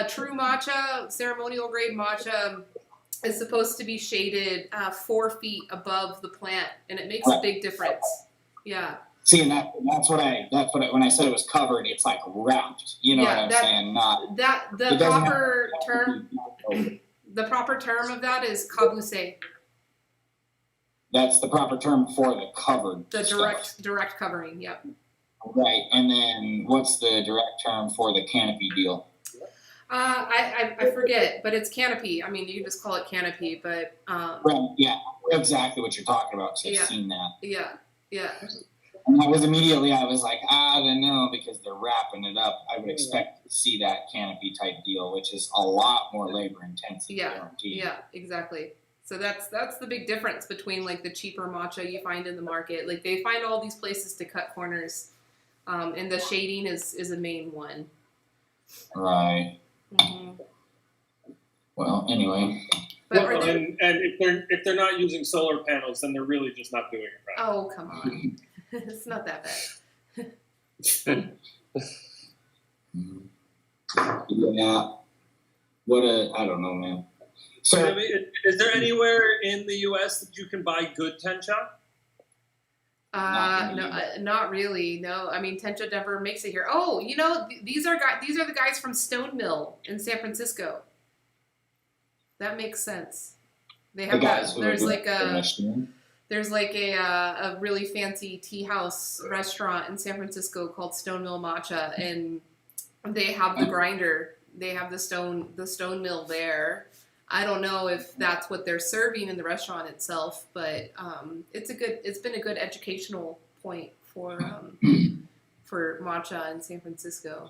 [SPEAKER 4] true matcha, ceremonial grade matcha, is supposed to be shaded 4 feet above the plant, and it makes a big difference. Yeah.
[SPEAKER 1] See, and that's what I when I said it was covered, it's like wrapped. You know
[SPEAKER 4] Yeah,
[SPEAKER 1] what I'm saying? Not
[SPEAKER 4] That
[SPEAKER 1] it
[SPEAKER 4] the
[SPEAKER 1] doesn't
[SPEAKER 4] proper
[SPEAKER 1] have-
[SPEAKER 4] term, the proper term of that is kabuse,
[SPEAKER 1] That's the proper term for the covered.
[SPEAKER 4] the
[SPEAKER 1] stuff.
[SPEAKER 4] direct covering. Yep.
[SPEAKER 1] Right, and then what's the direct term for the canopy deal?
[SPEAKER 4] I forget, but it's canopy. I mean, you can just call it canopy, but
[SPEAKER 1] Right, yeah, exactly what you're talking about. Because
[SPEAKER 4] Yeah.
[SPEAKER 1] I've seen that.
[SPEAKER 4] yeah.
[SPEAKER 1] And I was like, I don't know, because they're wrapping it up. I would expect to see that canopy type deal, which is a lot more labor intensive.
[SPEAKER 4] Yeah,
[SPEAKER 1] guaranteed.
[SPEAKER 4] Yeah, exactly. So that's the big difference between like the cheaper matcha you find in the market. Like they find all these places to cut corners, and the shading is a main one.
[SPEAKER 1] Right.
[SPEAKER 4] hmm
[SPEAKER 1] Well, anyway.
[SPEAKER 4] But
[SPEAKER 2] Well,
[SPEAKER 4] are there,
[SPEAKER 2] and if they're not using solar panels, then they're really just not doing it right.
[SPEAKER 4] oh come on, it's not that bad.
[SPEAKER 1] Yeah. I don't know, man.
[SPEAKER 2] So,
[SPEAKER 1] So
[SPEAKER 2] I mean, is there anywhere in the U.S. that you can buy good tencha?
[SPEAKER 1] Not
[SPEAKER 4] No,
[SPEAKER 1] really.
[SPEAKER 4] not really. No, I mean Tencha never makes it here. Oh, you know these are the guys from Stone Mill in San Francisco. That makes sense. They
[SPEAKER 1] the
[SPEAKER 4] have
[SPEAKER 1] guys
[SPEAKER 4] that.
[SPEAKER 1] who
[SPEAKER 4] There's
[SPEAKER 1] are
[SPEAKER 4] like
[SPEAKER 1] doing the
[SPEAKER 4] a
[SPEAKER 1] machine.
[SPEAKER 4] there's like a really fancy tea house restaurant in San Francisco called Stone Mill Matcha, and they have the grinder. They have the stone mill there. I don't know if that's what they're serving in the restaurant itself, but it's been a good educational point for matcha in San Francisco.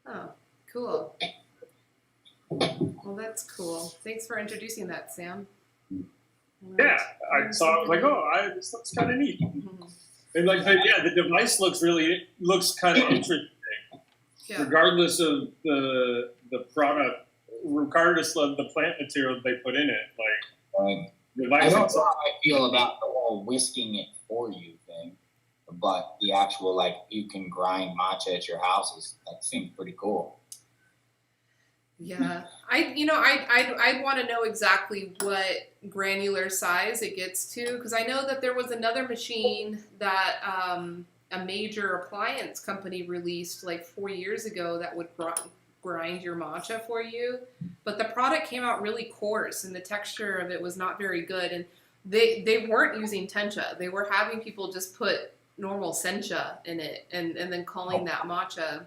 [SPEAKER 4] Oh, cool. Well, that's cool. Thanks for introducing that, Sam.
[SPEAKER 2] Yeah, I saw. I was like, this looks kind of neat.
[SPEAKER 4] Mhm.
[SPEAKER 2] And like, yeah, the device looks kind of interesting,
[SPEAKER 4] Yeah.
[SPEAKER 2] regardless of the product, regardless of the plant material they put in it. Like,
[SPEAKER 1] Right.
[SPEAKER 2] the
[SPEAKER 1] I
[SPEAKER 2] device
[SPEAKER 1] don't know
[SPEAKER 2] itself.
[SPEAKER 1] how I feel about the whole whisking it for you thing, but the actual like you can grind matcha at your houses. That seems pretty cool.
[SPEAKER 4] Yeah, I'd want to know exactly what granular size it gets to, because I know that there was another machine that a major appliance company released like 4 years ago that would grind your matcha for you, but the product came out really coarse and the texture of it was not very good, and they weren't using tencha. They were having people just put normal sencha in it and then calling that matcha.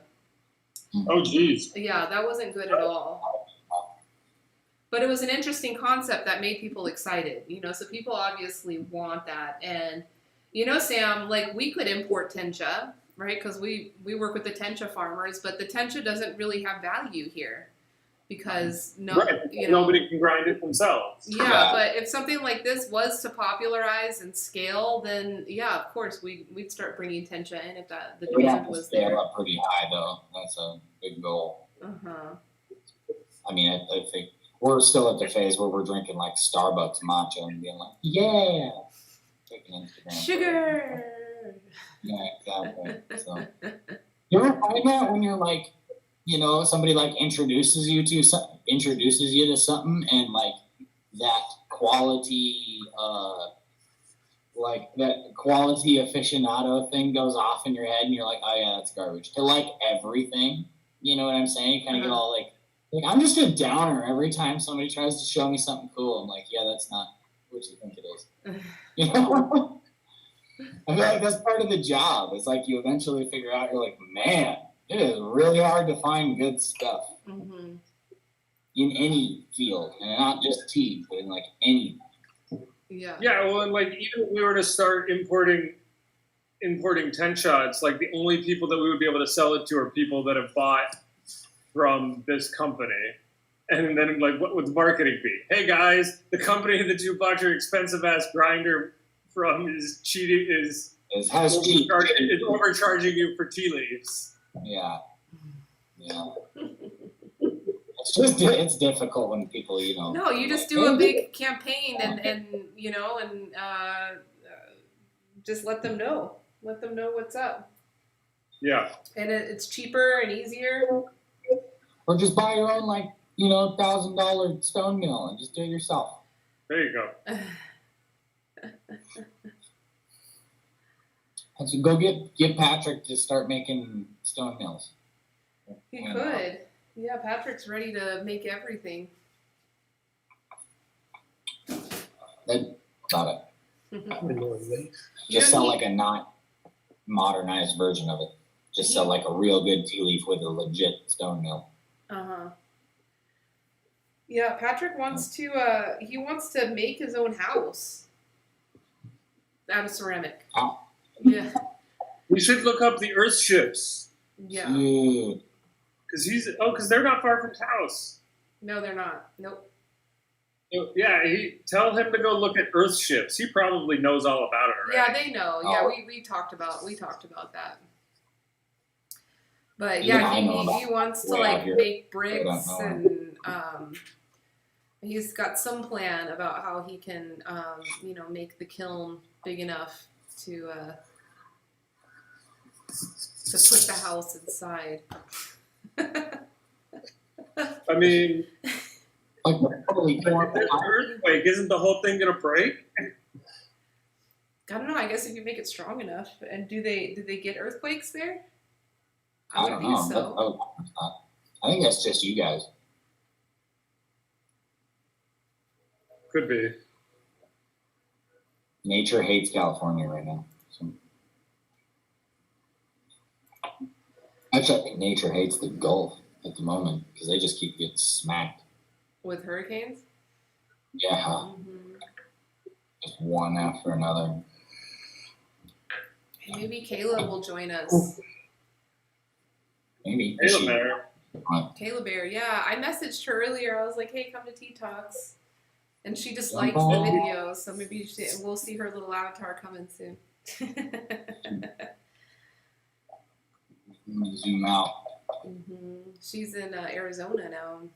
[SPEAKER 2] Oh, geez.
[SPEAKER 4] Yeah, that wasn't good at all. But it was an interesting concept that made people excited, so people obviously want that. And, Sam, like we could import tencha, right? Because we work with the tencha farmers, but the tencha doesn't really have value here because
[SPEAKER 2] Nobody can grind it themselves.
[SPEAKER 4] Yeah, but if something like this was to popularize and scale, then yeah, of course we'd start bringing tencha in if the
[SPEAKER 1] We have
[SPEAKER 4] demand
[SPEAKER 1] to
[SPEAKER 4] was
[SPEAKER 1] scale
[SPEAKER 4] there.
[SPEAKER 1] up pretty high though. That's a big goal.
[SPEAKER 4] Uh-huh.
[SPEAKER 1] I mean, I think we're still at the phase where we're drinking like Starbucks matcha and being like, yeah, taking Instagram
[SPEAKER 4] Sugar.
[SPEAKER 1] Yeah, exactly. So you ever find that when you're like, somebody like introduces you to something, and like that quality, aficionado thing goes off in your head, and you're like, oh yeah, that's garbage. To like everything, you know what I'm saying? You kind of get all like I'm just a downer every time somebody tries to show me something cool. I'm like, yeah, that's not what you think it is. You know? I feel like that's part of the job. It's like you eventually figure out, you're like, man, it is really hard to find good stuff
[SPEAKER 4] Mm-hmm.
[SPEAKER 1] in any field, and not just tea, but in like any.
[SPEAKER 4] Yeah.
[SPEAKER 2] Yeah, well, and like even if we were to start importing importing 10 shots, like the only people that we would be able to sell it to are people that have bought from this company. And then like, what would the marketing be? Hey guys, the company that you bought your expensive ass grinder from is cheating, is overcharging you for tea leaves.
[SPEAKER 1] Yeah. It's difficult when people,
[SPEAKER 4] No, you just do a big campaign and just let them know. Let them know what's up.
[SPEAKER 2] Yeah.
[SPEAKER 4] And it's cheaper and easier.
[SPEAKER 1] Or just buy your own $1,000 stone mill and just do it yourself.
[SPEAKER 2] There you go.
[SPEAKER 1] And so go get Patrick to start making stone mills.
[SPEAKER 4] He could. Yeah, Patrick's ready to make everything.
[SPEAKER 1] About it. Just sell like a not modernized version of it. Just sell like a real good tea leaf with a legit stone mill.
[SPEAKER 4] Yeah, Patrick wants to. He wants to make his own house out of ceramic.
[SPEAKER 1] Oh.
[SPEAKER 4] Yeah.
[SPEAKER 2] We should look up the Earth ships.
[SPEAKER 4] Yeah.
[SPEAKER 1] Dude.
[SPEAKER 2] Because they're not far from Taos.
[SPEAKER 4] No, they're not. Nope.
[SPEAKER 2] Yeah, tell him to go look at Earth ships. He probably knows all about it already.
[SPEAKER 4] Yeah, they know. Yeah,
[SPEAKER 1] Oh.
[SPEAKER 4] we talked about that. But yeah, he wants to like make bricks and he's got some plan about how he can make the kiln big enough to put the house inside.
[SPEAKER 2] I mean,
[SPEAKER 1] Like totally torn
[SPEAKER 2] there's an earthquake. Isn't the whole thing gonna break?
[SPEAKER 4] I don't know. I guess if you make it strong enough. And do they get earthquakes there? I would
[SPEAKER 1] don't
[SPEAKER 4] think
[SPEAKER 1] know.
[SPEAKER 4] so.
[SPEAKER 1] I think that's just you guys.
[SPEAKER 2] Could be.
[SPEAKER 1] Nature hates California right now. So. Actually, I think nature hates the Gulf at the moment because they just keep getting smacked.
[SPEAKER 4] With hurricanes?
[SPEAKER 1] Yeah,
[SPEAKER 4] Mm-hmm.
[SPEAKER 1] just one after another.
[SPEAKER 4] Hey, maybe Kayla will join us.
[SPEAKER 1] Maybe.
[SPEAKER 2] Hey, Bear.
[SPEAKER 4] Kayla Bear, yeah. I messaged her earlier. I was like, hey, come to Tea Talks. And she just liked the video, so maybe we'll see her little avatar coming soon.
[SPEAKER 1] Let me zoom out.
[SPEAKER 4] She's in Arizona now.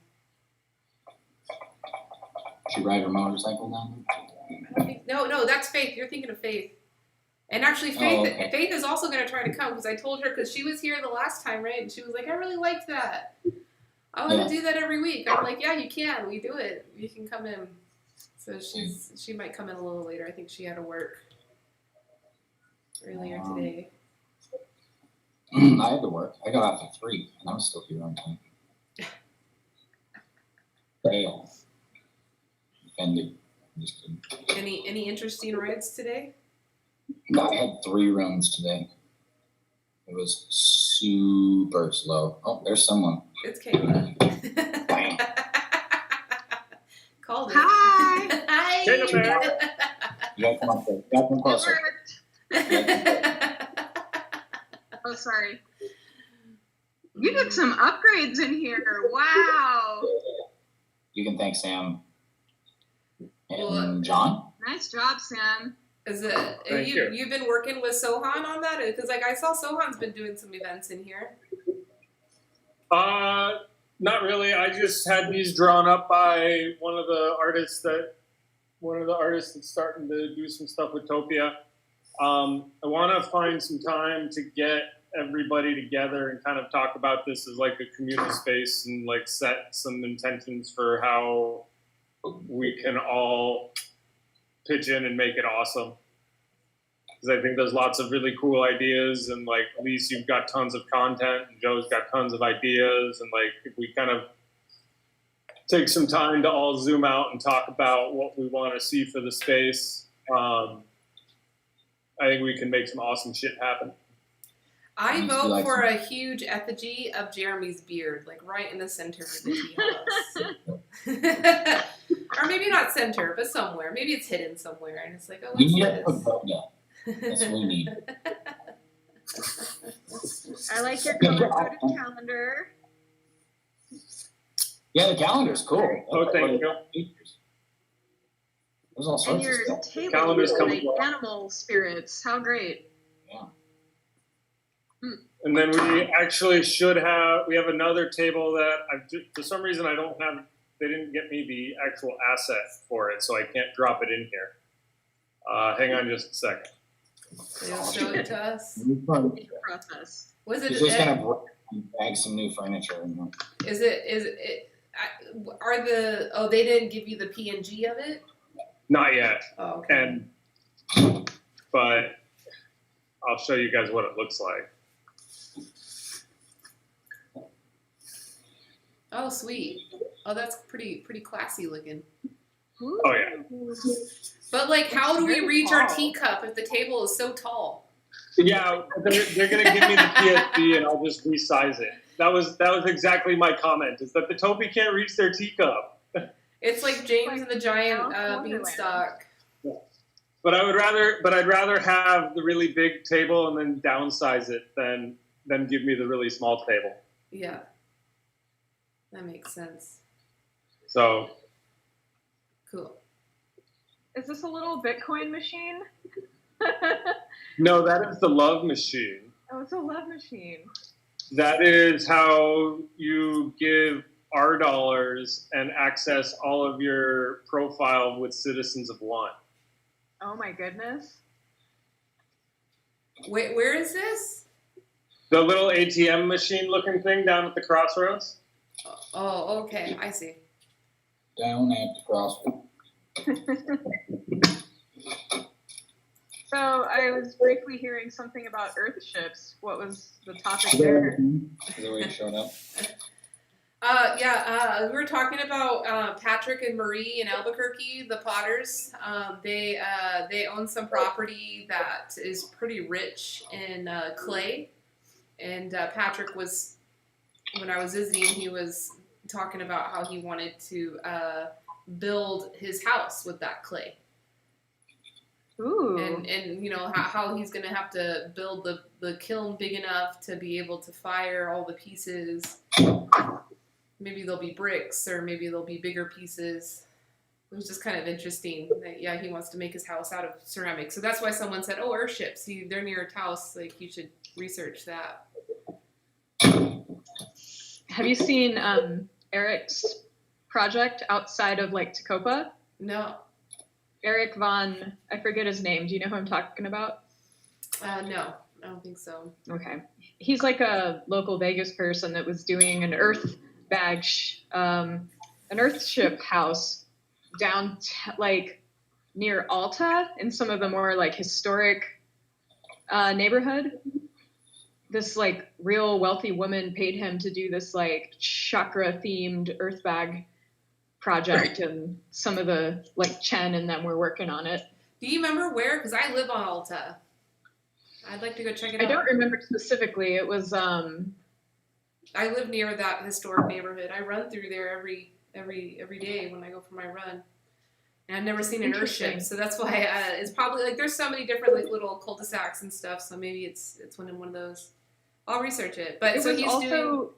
[SPEAKER 1] She ride her motorcycle down
[SPEAKER 4] I don't think, no, that's Faith. You're thinking of Faith. And actually, Faith is also going to try to come because I told her because she was here the last time, right? And she was like, I really liked that. I want to do that every week. I'm like, yeah, you can. We do it. You can come in. So she might come in a little later. I think she had to work earlier today.
[SPEAKER 1] I had to work. I got off at 3, and I'm still here on time. Fail. Offended. I'm just kidding.
[SPEAKER 4] Any interesting rides today?
[SPEAKER 1] I had 3 runs today. It was super slow. Oh, there's someone.
[SPEAKER 4] It's Kayla.
[SPEAKER 1] Bam.
[SPEAKER 4] Called it.
[SPEAKER 3] Hi.
[SPEAKER 4] Hi.
[SPEAKER 2] Kayla Bear.
[SPEAKER 1] You gotta come up there. You gotta come closer.
[SPEAKER 3] Oh, sorry. You did some upgrades in here. Wow.
[SPEAKER 1] You can thank Sam and
[SPEAKER 4] Well,
[SPEAKER 1] John.
[SPEAKER 3] Nice job, Sam.
[SPEAKER 4] Is it?
[SPEAKER 2] Thank you.
[SPEAKER 4] You've been working with Sohan on that? Because like I saw Sohan's been doing some events in here.
[SPEAKER 2] Not really. I just had these drawn up by one of the artists that's starting to do some stuff with Topia. I want to find some time to get everybody together and kind of talk about this as like a community space and like set some intentions for how we can all pitch in and make it awesome. Because I think there's lots of really cool ideas, and like Elise, you've got tons of content, and Joe's got tons of ideas, and like if we kind of take some time to all zoom out and talk about what we want to see for the space, I think we can make some awesome shit happen.
[SPEAKER 4] I
[SPEAKER 1] Sounds
[SPEAKER 4] vote
[SPEAKER 1] like
[SPEAKER 4] for a huge effigy of Jeremy's beard, like right in the center of the tea house. Or maybe not center, but somewhere. Maybe it's hidden somewhere, and it's like, oh,
[SPEAKER 1] We
[SPEAKER 4] what's
[SPEAKER 1] need a
[SPEAKER 4] this?
[SPEAKER 1] pagoda. That's what we need.
[SPEAKER 6] I like your color-coded calendar.
[SPEAKER 1] Yeah, the calendar's cool.
[SPEAKER 2] Oh, thank you.
[SPEAKER 1] There's all
[SPEAKER 6] And
[SPEAKER 1] sorts of
[SPEAKER 6] your
[SPEAKER 1] stuff.
[SPEAKER 6] table
[SPEAKER 2] Calendars
[SPEAKER 6] with
[SPEAKER 2] come
[SPEAKER 6] like
[SPEAKER 2] with-
[SPEAKER 6] animal spirits. How great.
[SPEAKER 2] And then we actually should have, we have another table that for some reason I don't have, they didn't get me the actual asset for it, so I can't drop it in here. Hang on just a second.
[SPEAKER 4] They'll show it to us.
[SPEAKER 1] New furniture.
[SPEAKER 6] In the process.
[SPEAKER 4] Was it?
[SPEAKER 1] He's just gonna bag some new furniture in here.
[SPEAKER 4] Is it? Are the? Oh, they didn't give you the PNG of it.
[SPEAKER 2] Not yet,
[SPEAKER 4] Oh, okay.
[SPEAKER 2] but I'll show you guys what it looks like.
[SPEAKER 4] Oh, sweet. Oh, that's pretty classy looking.
[SPEAKER 2] Oh yeah.
[SPEAKER 4] But like, how do we
[SPEAKER 6] Very
[SPEAKER 4] reach our
[SPEAKER 6] tall.
[SPEAKER 4] teacup if the table is so tall?
[SPEAKER 2] Yeah, they're gonna give me the PSP and I'll just resize it. That was exactly my comment. Is that the Topi can't reach their teacup.
[SPEAKER 4] It's like James
[SPEAKER 6] Like
[SPEAKER 4] and the Giant
[SPEAKER 6] Alice in Wonderland.
[SPEAKER 4] Beanstalk.
[SPEAKER 2] But I'd rather have the really big table and then downsize it than give me the really small table.
[SPEAKER 4] Yeah, that makes sense.
[SPEAKER 2] So
[SPEAKER 4] Cool.
[SPEAKER 6] Is this a little Bitcoin machine?
[SPEAKER 2] no, that is the love machine.
[SPEAKER 6] Oh, it's a love machine.
[SPEAKER 2] That is how you give R dollars and access all of your profile with Citizens of One.
[SPEAKER 6] Oh my goodness.
[SPEAKER 4] Wait, where is this?
[SPEAKER 2] The little ATM machine looking thing down at the crossroads.
[SPEAKER 4] Oh, okay, I see.
[SPEAKER 1] Down at the crossroads.
[SPEAKER 6] So I was briefly hearing something about Earth ships. What was the topic
[SPEAKER 1] Is
[SPEAKER 6] there?
[SPEAKER 1] that where you showed up?
[SPEAKER 4] We were talking about Patrick and Marie in Albuquerque, the Potters. They own some property that is pretty rich in clay, and Patrick was, when I was visiting, he was talking about how he wanted to build his house with that clay,
[SPEAKER 6] Ooh.
[SPEAKER 4] and you know how he's gonna have to build the kiln big enough to be able to fire all the pieces. Maybe there'll be bricks, or maybe there'll be bigger pieces. It was just kind of interesting that, yeah, he wants to make his house out of ceramic. So that's why someone said, oh, airships, they're near a house. Like, you should research that.
[SPEAKER 6] Have you seen Eric's project outside of Lake Tecopa?
[SPEAKER 4] No,
[SPEAKER 6] Eric Von, I forget his name. Do you know who I'm talking about?
[SPEAKER 4] no, I don't think so.
[SPEAKER 6] Okay. He's like a local Vegas person that was doing an earth ship house down like near Alta in some of the more like historic neighborhood. This like real wealthy woman paid him to do this like chakra themed earth bag project, and some of the like Chen and them were working on it.
[SPEAKER 4] Do you remember where? Because I live on Alta. I'd like to go check it
[SPEAKER 6] I
[SPEAKER 4] out.
[SPEAKER 6] don't remember specifically. It was
[SPEAKER 4] I live near that historic neighborhood. I run through there every day when I go for my run. And I've never seen an
[SPEAKER 6] Interesting.
[SPEAKER 4] earthship, so that's why it's probably like there's so many different like little cul-de-sacs and stuff. So maybe it's one of those. I'll research it. But
[SPEAKER 6] it
[SPEAKER 4] so
[SPEAKER 6] was
[SPEAKER 4] he's
[SPEAKER 6] also
[SPEAKER 4] doing.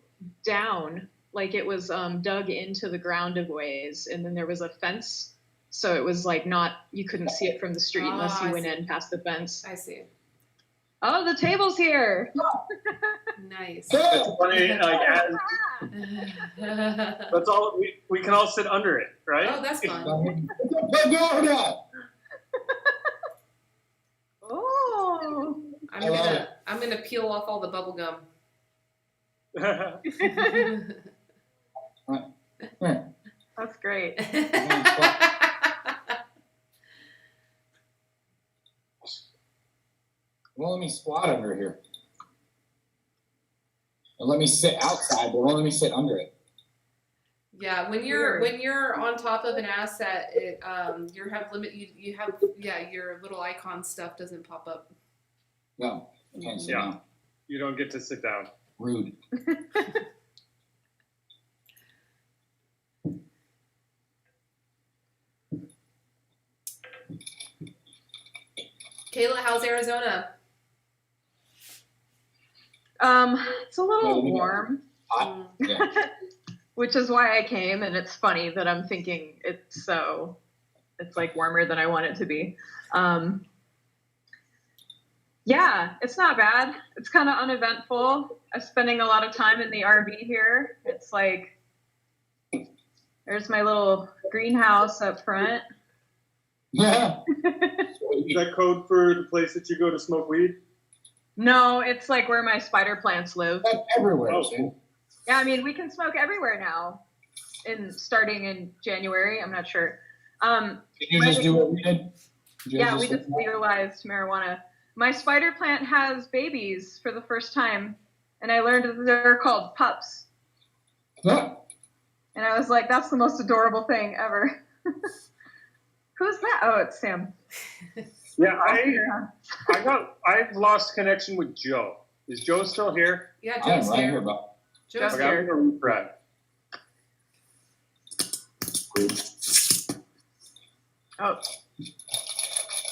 [SPEAKER 6] down, like it was dug into the ground of ways, and then there was a fence, so it was like not, you couldn't see it from the street unless
[SPEAKER 4] I
[SPEAKER 6] you went
[SPEAKER 4] see.
[SPEAKER 6] in past the fence.
[SPEAKER 4] I see.
[SPEAKER 6] Oh, the table's here.
[SPEAKER 4] Nice.
[SPEAKER 2] It's funny, like that's all. We can all sit under it, right?
[SPEAKER 4] Oh, that's fun.
[SPEAKER 1] Pagoda!
[SPEAKER 6] Oh.
[SPEAKER 4] I'm gonna peel off all the bubble gum.
[SPEAKER 6] That's great.
[SPEAKER 1] Won't let me squat under here. It'll let me sit outside, but won't let me sit under it.
[SPEAKER 4] Yeah, when you're on top of an asset, it you have limit. You have your little icon stuff doesn't pop up.
[SPEAKER 1] No, I can't sit
[SPEAKER 2] Yeah.
[SPEAKER 1] down.
[SPEAKER 2] You don't get to sit down.
[SPEAKER 1] Rude.
[SPEAKER 4] Kayla, how's Arizona?
[SPEAKER 6] It's a little warm,
[SPEAKER 1] Hot. Yeah.
[SPEAKER 6] which is why I came, and it's funny that I'm thinking it's like warmer than I want it to be. Yeah, it's not bad. It's kind of uneventful. I'm spending a lot of time in the RV here. It's like, there's my little greenhouse up front.
[SPEAKER 1] Yeah.
[SPEAKER 2] Is that code for the place that you go to smoke weed?
[SPEAKER 6] No, it's like where my spider plants live.
[SPEAKER 1] That's everywhere.
[SPEAKER 2] Oh,
[SPEAKER 1] Sue.
[SPEAKER 6] Yeah, I mean, we can smoke everywhere now, starting in January. I'm not sure.
[SPEAKER 1] Did you just do what we did? Did you
[SPEAKER 6] Yeah, we
[SPEAKER 1] do
[SPEAKER 6] just legalized marijuana. My spider plant has babies for the first time, and I learned that they're called pups.
[SPEAKER 1] Yeah.
[SPEAKER 6] And I was like, that's the most adorable thing ever. Who's that? Oh, it's Sam.
[SPEAKER 2] Yeah, I've lost connection with Joe. Is Joe still here?
[SPEAKER 4] Yeah,
[SPEAKER 1] I am
[SPEAKER 4] Joe's
[SPEAKER 1] right here,
[SPEAKER 4] here.
[SPEAKER 1] but
[SPEAKER 4] Joe's
[SPEAKER 2] Okay, I'm
[SPEAKER 4] here.
[SPEAKER 2] gonna refresh.
[SPEAKER 6] Oh.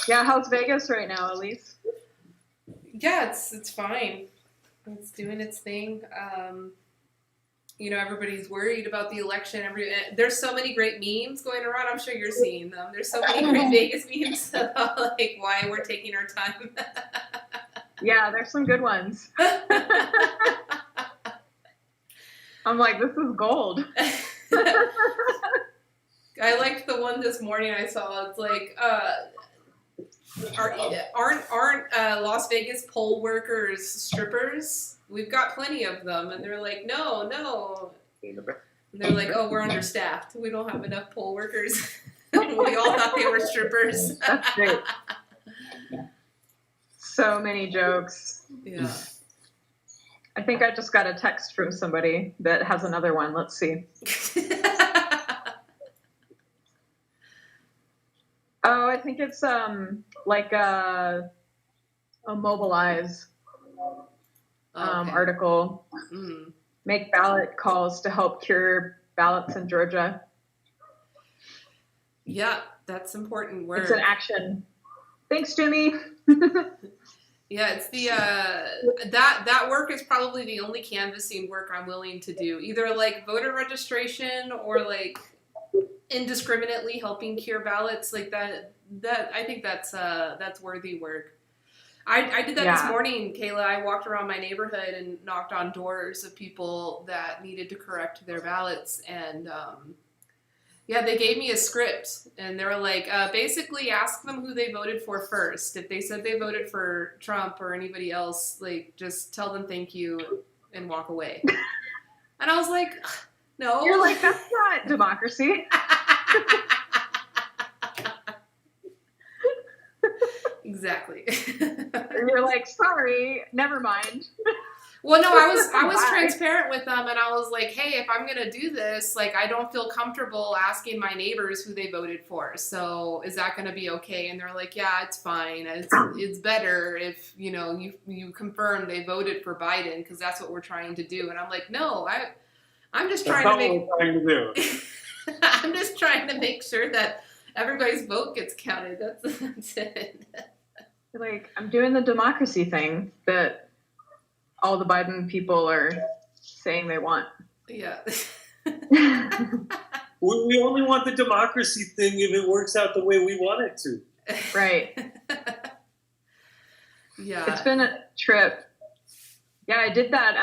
[SPEAKER 6] Yeah, how's Vegas right now, Elise?
[SPEAKER 4] Yeah, it's fine. It's doing its thing. Everybody's worried about the election. There's so many great memes going around. I'm sure you're seeing them. There's so many great Vegas memes about like why we're taking our time.
[SPEAKER 6] Yeah, there's some good ones. I'm like, this is gold.
[SPEAKER 4] I liked the one this morning I saw. It's like, aren't Las Vegas poll workers strippers? We've got plenty of them, and they're like, no. And they're like, oh, we're understaffed. We don't have enough poll workers. We all thought they were strippers.
[SPEAKER 6] That's great. So many jokes.
[SPEAKER 4] Yeah.
[SPEAKER 6] I think I just got a text from somebody that has another one. Let's see. Oh, I think it's like a Mobilize
[SPEAKER 4] Okay.
[SPEAKER 6] article.
[SPEAKER 4] Mm.
[SPEAKER 6] Make ballot calls to help cure ballots in Georgia.
[SPEAKER 4] Yeah, that's important work.
[SPEAKER 6] It's an action. Thanks, Jimmy.
[SPEAKER 4] Yeah, it's the that work is probably the only canvassing work I'm willing to do. Either like voter registration or like indiscriminately helping cure ballots like that. I think that's worthy work. I did that this morning, Kayla. I walked around my neighborhood and knocked on doors of people that needed to correct their ballots, and they gave me a script, and they were like, basically ask them who they voted for first. If they said they voted for Trump or anybody else, like just tell them thank you and walk away. And I was like, no.
[SPEAKER 6] You're like, that's not democracy.
[SPEAKER 4] Exactly.
[SPEAKER 6] And you're like, sorry, never mind.
[SPEAKER 4] Well, no, I was
[SPEAKER 6] Why?
[SPEAKER 4] transparent with them, and I was like, hey, if I'm gonna do this, like, I don't feel comfortable asking my neighbors who they voted for. So is that gonna be okay? And they're like, yeah, it's fine. It's better if you confirm they voted for Biden because that's what we're trying to do. And I'm like, no, I'm just trying to make. I'm just trying to make sure that everybody's vote gets counted. That's it.
[SPEAKER 6] You're like, I'm doing the democracy thing that all the Biden people are saying they want.
[SPEAKER 4] Yeah.
[SPEAKER 2] We only want the democracy thing if it works out the way we want it to.
[SPEAKER 6] Right.
[SPEAKER 4] Yeah.
[SPEAKER 6] It's been a trip. Yeah, I did that.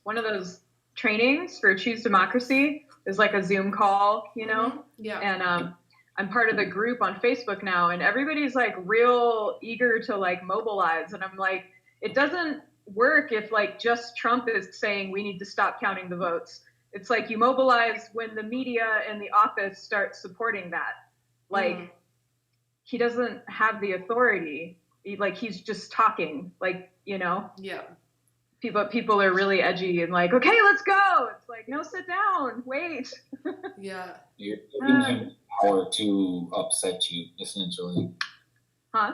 [SPEAKER 6] One of those trainings for Choose Democracy is like a Zoom call,
[SPEAKER 4] Yeah.
[SPEAKER 6] And I'm part of the group on Facebook now, and everybody's like real eager to like mobilize. And I'm like, it doesn't work if like just Trump is saying we need to stop counting the votes. It's like you mobilize when the media and the office start supporting that. Like he doesn't have the authority. He's just talking,
[SPEAKER 4] Yeah.
[SPEAKER 6] People are really edgy and like, okay, let's go. It's like, no, sit down, wait.
[SPEAKER 4] Yeah.
[SPEAKER 1] you're giving him power to upset you, essentially.
[SPEAKER 6] Huh?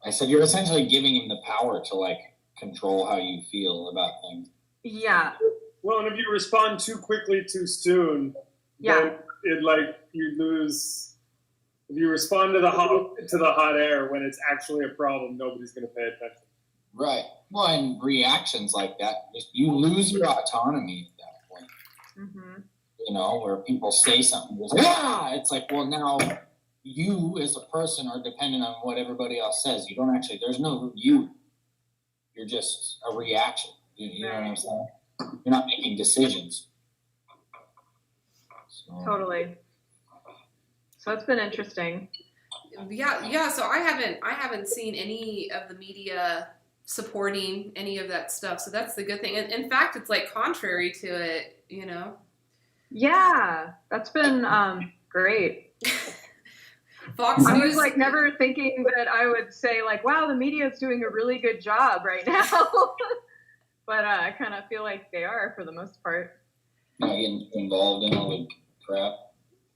[SPEAKER 1] I said you're essentially giving him the power to like control how you feel about things.
[SPEAKER 6] Yeah.
[SPEAKER 2] Well, and if you respond too quickly too soon,
[SPEAKER 6] Yeah.
[SPEAKER 2] then you lose If you respond to the hot air when it's actually a problem, nobody's going to pay attention.
[SPEAKER 1] Right. Well, and reactions like that, you lose your autonomy at that point.
[SPEAKER 6] Mm-hmm.
[SPEAKER 1] You know, where people say something, goes, ah! It's like, well, now you as a person are dependent on what everybody else says. You don't actually, there's no you. You're just a reaction. You know what I'm saying? You're not making decisions. So,
[SPEAKER 6] Totally. So it's been interesting.
[SPEAKER 4] Yeah. So I haven't seen any of the media supporting any of that stuff. So that's the good thing. And in fact, it's like contrary to it, you know.
[SPEAKER 6] Yeah, that's been great.
[SPEAKER 4] Fox
[SPEAKER 6] I
[SPEAKER 4] News,
[SPEAKER 6] was like never thinking that I would say like, wow, the media is doing a really good job right now. But I kind of feel like they are for the most part.
[SPEAKER 1] not getting too involved in all the crap.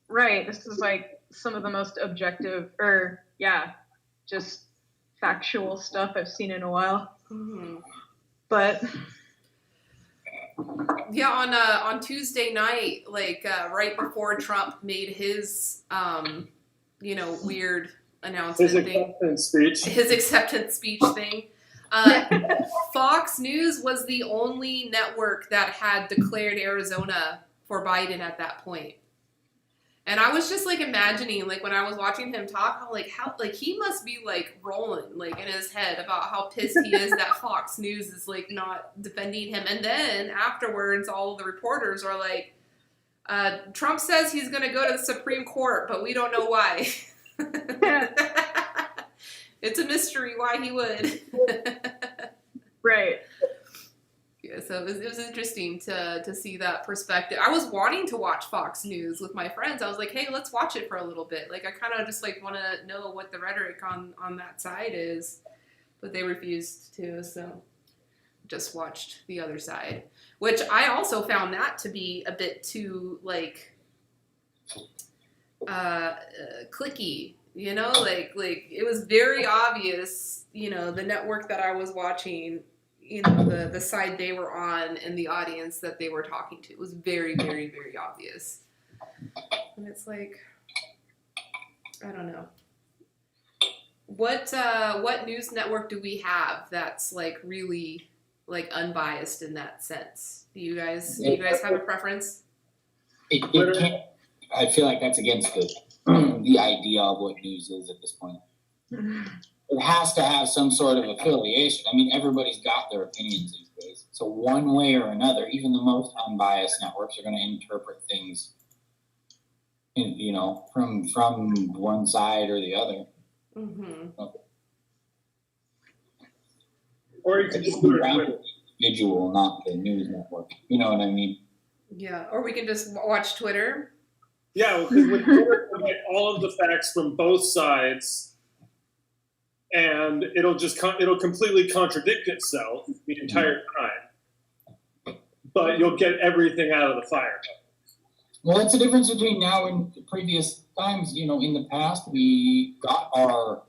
[SPEAKER 6] Right. This is like some of the most objective just factual stuff I've seen in a while.
[SPEAKER 4] Mhm.
[SPEAKER 6] But
[SPEAKER 4] Yeah, on Tuesday night, like right before Trump made his weird announcement
[SPEAKER 2] His
[SPEAKER 4] thing,
[SPEAKER 2] acceptance speech.
[SPEAKER 4] his acceptance speech thing, Fox News was the only network that had declared Arizona for Biden at that point. And I was just like imagining, like when I was watching him talk, how he must be like rolling like in his head about how pissed he is that Fox News is like not defending him. And then afterwards, all of the reporters are like, Trump says he's going to go to the Supreme Court, but we don't know why. It's a mystery why he would.
[SPEAKER 6] right.
[SPEAKER 4] Yeah, so it was interesting to see that perspective. I was wanting to watch Fox News with my friends. I was like, hey, let's watch it for a little bit. Like, I kind of just like want to know what the rhetoric on that side is, but they refused to. So just watched the other side, which I also found that to be a bit too like cliquey. You know, like it was very obvious. You know, the network that I was watching, you know, the side they were on and the audience that they were talking to. It was very, very, very obvious. And it's like, I don't know. What news network do we have that's like really like unbiased in that sense? Do you guys have a preference?
[SPEAKER 1] It can't, I feel like that's against the idea of what news is at this point. It has to have some sort of affiliation. I mean, everybody's got their opinions these days. So one way or another, even the most unbiased networks are going to interpret things, you know, from one side or the other.
[SPEAKER 4] Mm-hmm.
[SPEAKER 2] Or you can just do it Twitter.
[SPEAKER 1] Individual, not the news network. You know what I mean?
[SPEAKER 4] Yeah, or we can just watch Twitter.
[SPEAKER 2] Yeah, because with Twitter, you get all of the facts from both sides, and it'll completely contradict itself the entire time. But you'll get everything out of the fire.
[SPEAKER 1] Well, that's the difference between now and previous times. You know, in the past, we got our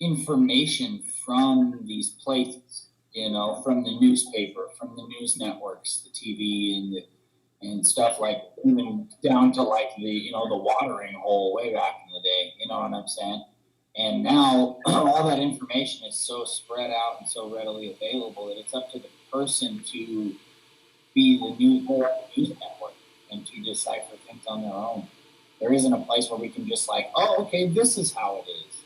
[SPEAKER 1] information from these places, you know, from the newspaper, from the news networks, the TV, and stuff like, even down to like the watering hole way back in the day. You know what I'm saying? And now all that information is so spread out and so readily available that it's up to the person to be the news network and to decipher things on their own. There isn't a place where we can just like, oh, okay, this is how it is.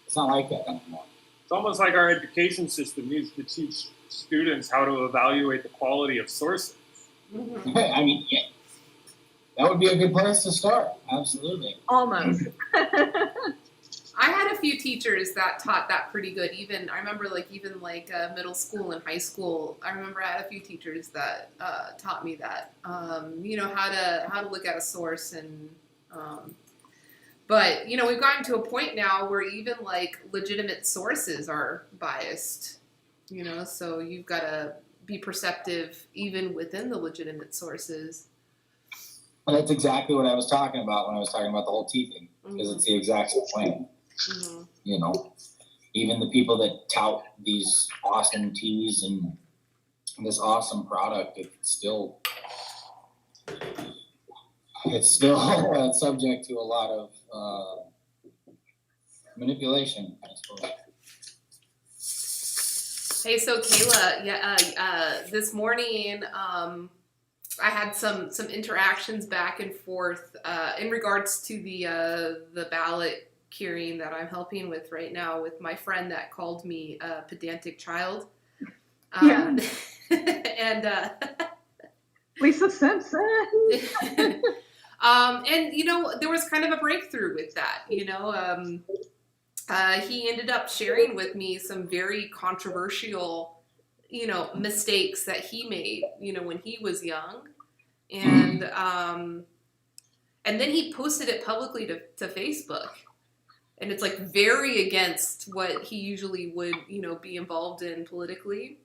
[SPEAKER 1] It's not like that anymore.
[SPEAKER 2] It's almost like our education system needs to teach students how to evaluate the quality of sources.
[SPEAKER 4] Mm-hmm.
[SPEAKER 1] I mean, yeah, that would be a good place to start. Absolutely.
[SPEAKER 6] Almost.
[SPEAKER 4] I had a few teachers that taught that pretty good. I remember even middle school and high school. I remember I had a few teachers that taught me that, you know, how to look at a source and, but you know, we've gotten to a point now where even like legitimate sources are biased, you know, so you've got to be perceptive even within the legitimate sources.
[SPEAKER 1] Well, that's exactly what I was talking about when I was talking about the whole tea thing, because it's the exact same way.
[SPEAKER 4] Mm-hmm.
[SPEAKER 1] You know, even the people that tout these awesome teas and this awesome product, it's still subject to a lot of manipulation, I suppose.
[SPEAKER 4] Hey, so Kayla, this morning, I had some interactions back and forth in regards to the ballot curing that I'm helping with right now with my friend that called me a pedantic child.
[SPEAKER 6] Yeah.
[SPEAKER 4] And
[SPEAKER 6] Lisa Simpson.
[SPEAKER 4] and you know, there was kind of a breakthrough with that. You know, he ended up sharing with me some very controversial, you know, mistakes that he made, you know, when he was young, and then he posted it publicly to Facebook, and it's like very against what he usually would, you know, be involved in politically.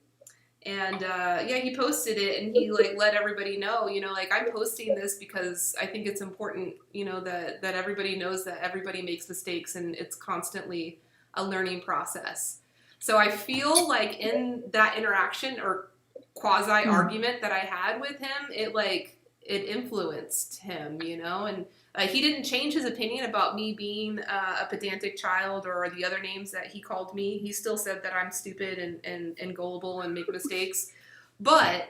[SPEAKER 4] And yeah, he posted it, and he like let everybody know, you know, like I'm posting this because I think it's important, you know, that everybody knows that everybody makes mistakes and it's constantly a learning process. So I feel like in that interaction or quasi argument that I had with him, it influenced him, you know, and he didn't change his opinion about me being a pedantic child or the other names that he called me. He still said that I'm stupid and gullible and make mistakes. But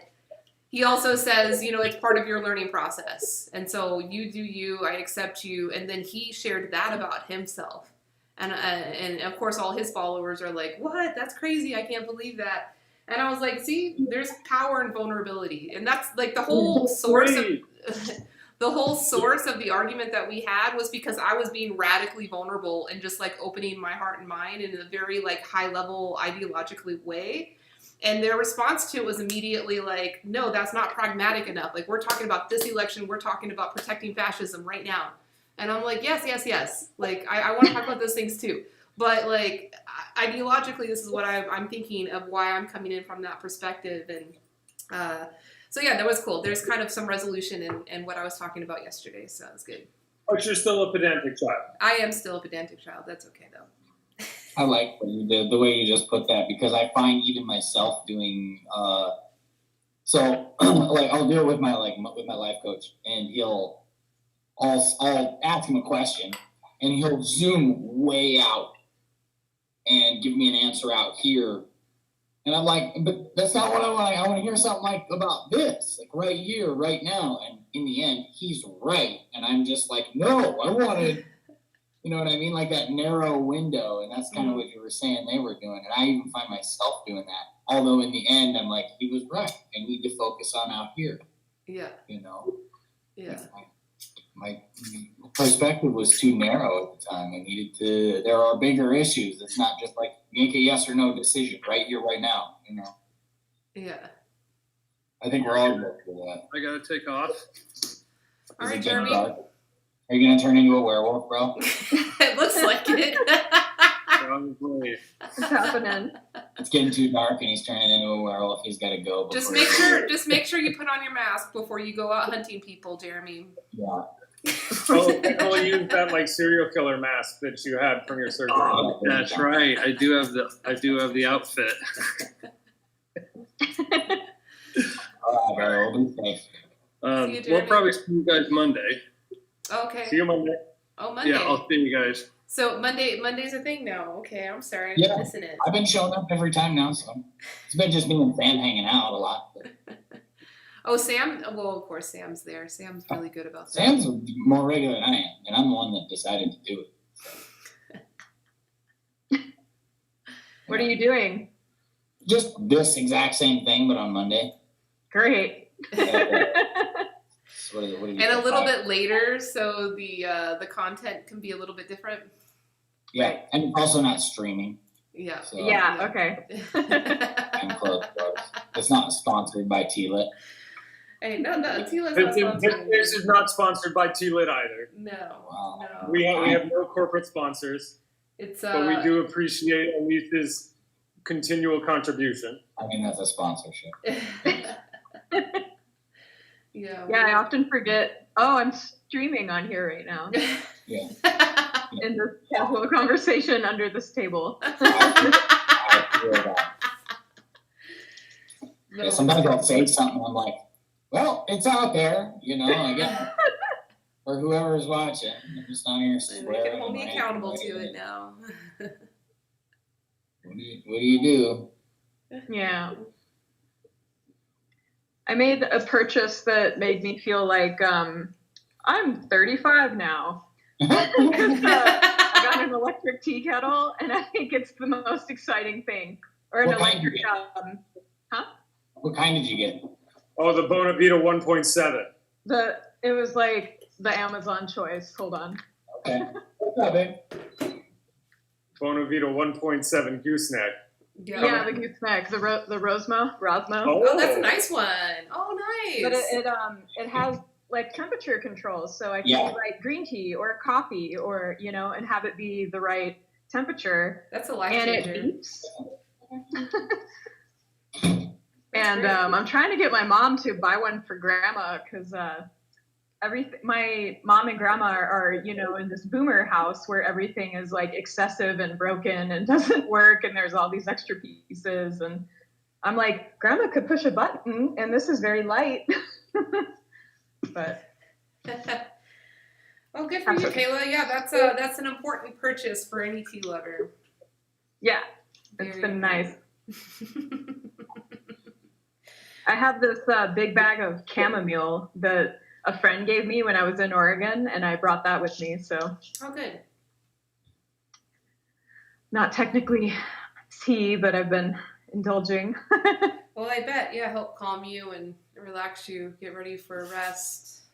[SPEAKER 4] he also says, you know, it's part of your learning process. And so you do you, I accept you. And then he shared that about himself. And of course, all his followers are like, what? That's crazy. I can't believe that. And I was like, see, there's power in vulnerability. And that's like the whole source of... The whole source of the argument that we had was because I was being radically vulnerable and just like opening my heart and mind in a very like high level ideologically way. And their response to it was immediately like, no, that's not pragmatic enough. Like we're talking about this election. We're talking about protecting fascism right now. And I'm like, yes. Like I want to talk about those things too. But like ideologically, this is what I'm thinking of why I'm coming in from that perspective. And, so yeah, that was cool. There's kind of some resolution in what I was talking about yesterday, so it's good.
[SPEAKER 2] But you're still a pedantic child.
[SPEAKER 4] I am still a pedantic child. That's okay though.
[SPEAKER 1] I like the way you just put that, because I find even myself doing so like I'll do it with my life coach, and I'll ask him a question and he'll zoom way out and give me an answer out here. And I'm like, but that's not what I want. I want to hear something like about this, like right here, right now. And in the end, he's right. And I'm just like, no, I wanted, you know what I mean? Like that narrow window. And that's kind of what you were saying they were doing. And I even find myself doing that. Although in the end, I'm like, he was right. I need to focus on out here.
[SPEAKER 4] Yeah.
[SPEAKER 1] You know?
[SPEAKER 4] Yeah.
[SPEAKER 1] My perspective was too narrow at the time. I needed to, there are bigger issues. It's not just like make a yes or no decision right here, right now, you know?
[SPEAKER 4] Yeah.
[SPEAKER 1] I think we're all good for that.
[SPEAKER 5] I gotta take off.
[SPEAKER 4] All right,
[SPEAKER 1] Is it getting
[SPEAKER 4] Jeremy.
[SPEAKER 1] dark? Are you going to turn into a werewolf, bro?
[SPEAKER 4] It looks like it.
[SPEAKER 5] Probably.
[SPEAKER 6] It's happening.
[SPEAKER 1] It's getting too dark and he's turning into a werewolf. He's got to go.
[SPEAKER 4] Just
[SPEAKER 1] before
[SPEAKER 4] make sure you put on your mask before you go out hunting people, Jeremy.
[SPEAKER 1] Yeah.
[SPEAKER 2] I'll use that like serial killer mask that you had from your surgery.
[SPEAKER 5] Oh, that's right. I do have the outfit.
[SPEAKER 1] All right, bro. We'll be safe.
[SPEAKER 4] See you, Jeremy.
[SPEAKER 5] We'll probably see you guys Monday.
[SPEAKER 4] Okay.
[SPEAKER 2] See you Monday.
[SPEAKER 4] Oh, Monday.
[SPEAKER 5] Yeah, I'll see you guys.
[SPEAKER 4] So Monday's a thing now. Okay, I'm sorry. I'm
[SPEAKER 1] Yeah.
[SPEAKER 4] missing it.
[SPEAKER 1] I've been showing up every time now, so it's been just me and Sam hanging out a lot. But
[SPEAKER 4] Oh, Sam. Well, of course, Sam's there. Sam's really good about that.
[SPEAKER 1] Sam's more regular than I am, and I'm the one that decided to do it.
[SPEAKER 6] What are you doing?
[SPEAKER 1] Just this exact same thing, but on Monday.
[SPEAKER 6] Great.
[SPEAKER 1] What are you
[SPEAKER 4] And a
[SPEAKER 1] got,
[SPEAKER 4] little
[SPEAKER 1] 5?
[SPEAKER 4] bit later, so the content can be a little bit different.
[SPEAKER 1] Yeah, and it's also not streaming.
[SPEAKER 4] Yeah.
[SPEAKER 1] So
[SPEAKER 6] Yeah, okay.
[SPEAKER 1] I'm close. It's not sponsored by T-Lit.
[SPEAKER 4] Hey, no, Tila's not sponsored.
[SPEAKER 2] This is not sponsored by T-Lit either.
[SPEAKER 4] No,
[SPEAKER 1] Wow.
[SPEAKER 4] no.
[SPEAKER 2] We have no corporate sponsors,
[SPEAKER 4] It's
[SPEAKER 2] but we do appreciate Elise's continual contribution.
[SPEAKER 1] I mean, that's a sponsorship.
[SPEAKER 4] Yeah.
[SPEAKER 6] Yeah, I often forget, I'm streaming on here right now
[SPEAKER 1] Yeah.
[SPEAKER 6] in this casual conversation under this table.
[SPEAKER 1] I feel that.
[SPEAKER 4] No.
[SPEAKER 1] Yeah, sometimes I'll say something, I'm like, well, it's out there, you know, I guess. or whoever's watching. I'm just not here
[SPEAKER 4] And they
[SPEAKER 1] swearing.
[SPEAKER 4] can hold me
[SPEAKER 1] or
[SPEAKER 4] accountable
[SPEAKER 1] anything
[SPEAKER 4] to
[SPEAKER 1] like
[SPEAKER 4] it now.
[SPEAKER 1] that. What do you do?
[SPEAKER 6] Yeah. I made a purchase that made me feel like I'm 35 now. I got an electric tea kettle, and I think it's the most exciting thing. Or an
[SPEAKER 1] What kind
[SPEAKER 6] electric.
[SPEAKER 1] you What kind did you get?
[SPEAKER 2] Oh, the Bonavita 1.7.
[SPEAKER 6] It was like the Amazon choice. Hold on.
[SPEAKER 1] Okay. What's up, babe?
[SPEAKER 2] Bonavita 1.7 gooseneck.
[SPEAKER 6] Yeah, the gooseneck, the Rosmo.
[SPEAKER 4] Oh, that's a nice one. Oh, nice.
[SPEAKER 6] But it has like temperature controls, so I can
[SPEAKER 1] Yeah.
[SPEAKER 6] do like green tea or coffee, or and have it be the right temperature,
[SPEAKER 4] That's a life
[SPEAKER 6] and it
[SPEAKER 4] changer.
[SPEAKER 6] beeps. And
[SPEAKER 4] great.
[SPEAKER 6] I'm trying to get my mom to buy one for grandma, because my mom and grandma are in this boomer house where everything is like excessive and broken and doesn't work, and there's all these extra pieces, and I'm like, grandma could push a button and this is very light. But
[SPEAKER 4] Well, good for you, Kayla. Yeah, that's an important purchase for any tea lover.
[SPEAKER 6] yeah, it's
[SPEAKER 4] Very
[SPEAKER 6] been nice. I have this big bag of chamomile that a friend gave me when I was in Oregon, and I brought that with me. So
[SPEAKER 4] Oh, good.
[SPEAKER 6] not technically tea, but I've been indulging.
[SPEAKER 4] Well, I bet, yeah, help calm you and relax you, get ready for a rest.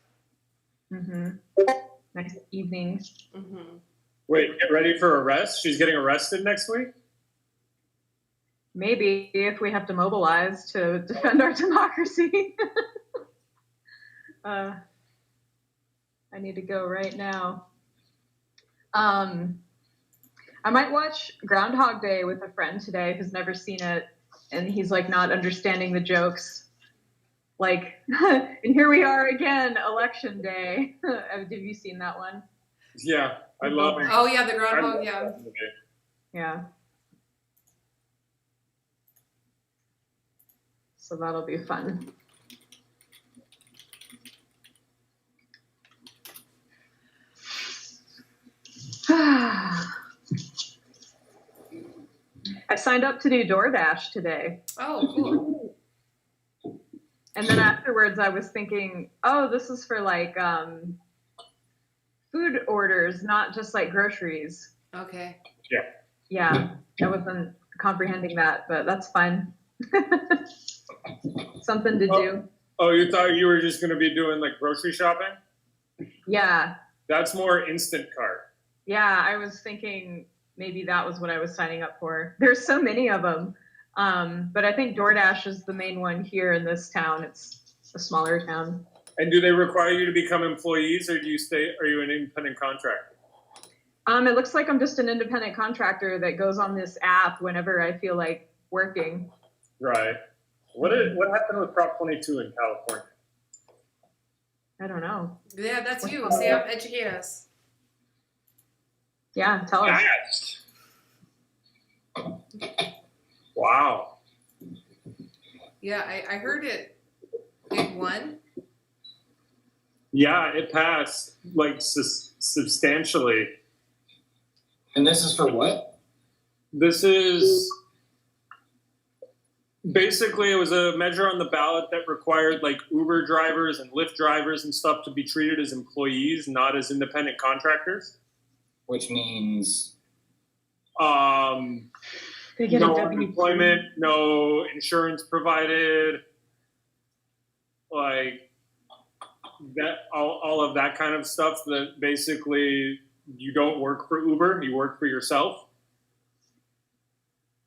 [SPEAKER 6] Nice evening.
[SPEAKER 4] Mm-hmm.
[SPEAKER 2] Wait, get ready for arrest? She's getting arrested next week?
[SPEAKER 6] Maybe if we have to mobilize to defend our democracy. I need to go right now. I might watch Groundhog Day with a friend today who's never seen it, and he's like not understanding the jokes. Like, and here we are again, election day. Have you seen that one?
[SPEAKER 2] Yeah, I love it.
[SPEAKER 4] Oh, yeah, the groundhog, yeah.
[SPEAKER 6] Yeah. So that'll be fun. I signed up to do DoorDash today.
[SPEAKER 4] Oh, cool.
[SPEAKER 6] And then afterwards I was thinking, oh, this is for like food orders, not just like groceries.
[SPEAKER 4] Okay.
[SPEAKER 6] Yeah, I wasn't comprehending that, but that's fine. Something to do.
[SPEAKER 2] Oh, you thought you were just going to be doing like grocery shopping?
[SPEAKER 6] Yeah.
[SPEAKER 2] That's more Instant Cart.
[SPEAKER 6] Yeah, I was thinking maybe that was what I was signing up for. There's so many of them. But I think DoorDash is the main one here in this town. It's a smaller town.
[SPEAKER 2] And do they require you to become employees, or are you an independent contractor?
[SPEAKER 6] It looks like I'm just an independent contractor that goes on this app whenever I feel like working.
[SPEAKER 2] Right. What happened with Prop 22 in California?
[SPEAKER 6] I don't know.
[SPEAKER 4] Yeah, that's you. Sam, educate us.
[SPEAKER 6] Yeah, tell us.
[SPEAKER 2] Wow.
[SPEAKER 4] Yeah, I heard it won.
[SPEAKER 2] Yeah, it passed like substantially.
[SPEAKER 1] And this is for what?
[SPEAKER 2] This is basically, it was a measure on the ballot that required like Uber drivers and Lyft drivers and stuff to be treated as employees, not as independent contractors.
[SPEAKER 1] Which means
[SPEAKER 6] They get
[SPEAKER 2] No
[SPEAKER 6] a W.
[SPEAKER 2] unemployment, no insurance provided, like that, all of that kind of stuff. That basically you don't work for Uber, you work for yourself.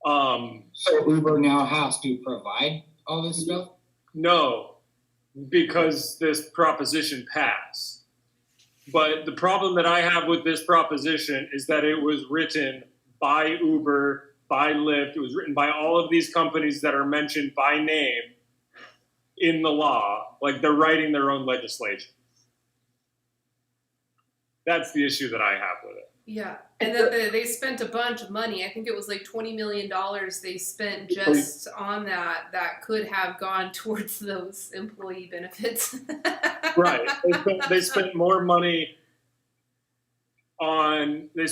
[SPEAKER 1] so Uber now has to provide all this stuff?
[SPEAKER 2] No, because this proposition passed. But the problem that I have with this proposition is that it was written by Uber, by Lyft. It was written by all of these companies that are mentioned by name in the law. Like they're writing their own legislation. That's the issue that I have with it.
[SPEAKER 4] Yeah, and then they spent a bunch of money. I think it was like $20 million they spent just on that could have gone towards those employee benefits.
[SPEAKER 2] Right. They spent more money on. They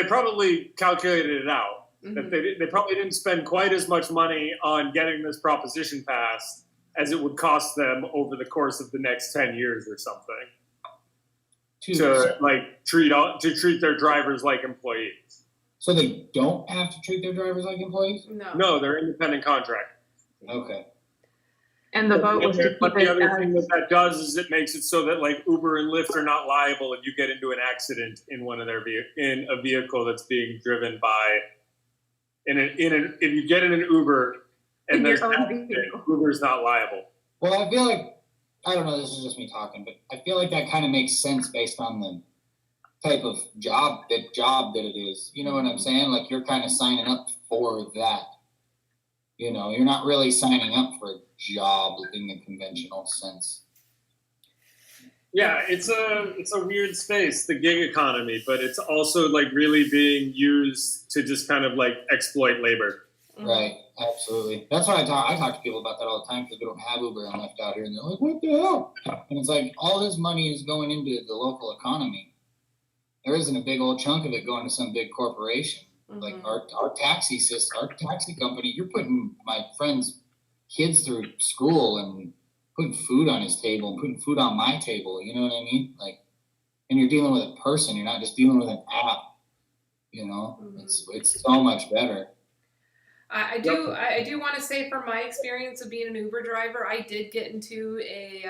[SPEAKER 2] probably calculated it out. That they probably didn't spend quite as much money on getting this proposition passed as it would cost them over the course of the next 10 years or something to treat their drivers like employees.
[SPEAKER 1] So they don't have to treat their drivers like employees?
[SPEAKER 2] No, they're independent contractors.
[SPEAKER 1] Okay.
[SPEAKER 6] And the vote was to keep
[SPEAKER 2] But the
[SPEAKER 6] it
[SPEAKER 2] other thing
[SPEAKER 6] as,
[SPEAKER 2] that does is it makes it so that like Uber and Lyft are not liable if you get into an accident in one of their in a vehicle that's being driven by if you get in an Uber and
[SPEAKER 6] In
[SPEAKER 2] there's
[SPEAKER 6] your
[SPEAKER 2] an
[SPEAKER 6] own
[SPEAKER 2] accident,
[SPEAKER 6] vehicle.
[SPEAKER 2] Uber's not liable.
[SPEAKER 1] Well, I feel like, I don't know, this is just me talking, but I feel like that kind of makes sense based on the type of job that it is. You know what I'm saying? Like you're kind of signing up for that. You know, you're not really signing up for a job in the conventional sense.
[SPEAKER 2] Yeah, it's a weird space, the gig economy, but it's also like really being used to just kind of like exploit labor.
[SPEAKER 1] Right, absolutely. That's why I talk to people about that all the time because we don't have Uber and Lyft out here, and they're like, "What the hell?" And it's like all this money is going into the local economy. There isn't a big old chunk of it going to some big corporation. Like our taxi system, our taxi company. You're putting my friend's kids through school and putting food on his table and putting food on my table. You know what I mean? Like, and you're dealing with a person. You're not just dealing with an app. You know, it's so much better.
[SPEAKER 4] I do want to say from my experience of being an Uber driver, I did get into a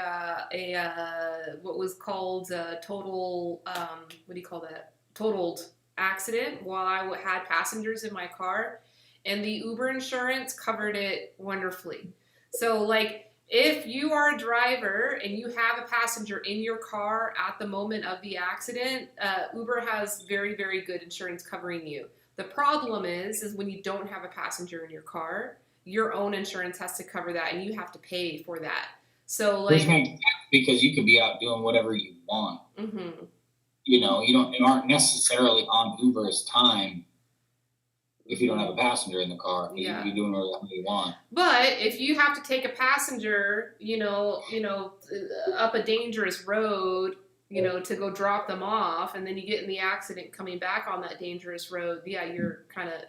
[SPEAKER 4] what was called a total what do you call that? Totaled accident while I had passengers in my car, and the Uber insurance covered it wonderfully. So like if you are a driver and you have a passenger in your car at the moment of the accident, Uber has very, very good insurance covering you. The problem is when you don't have a passenger in your car, your own insurance has to cover that and you have to pay for that. So like,
[SPEAKER 1] which makes sense because you could be out doing whatever you want. You know, you aren't necessarily on Uber's time if you don't have a passenger in the car. You can be doing whatever you want.
[SPEAKER 4] But if you have to take a passenger, up a dangerous road, to go drop them off, and then you get in the accident coming back on that dangerous road, you're kind of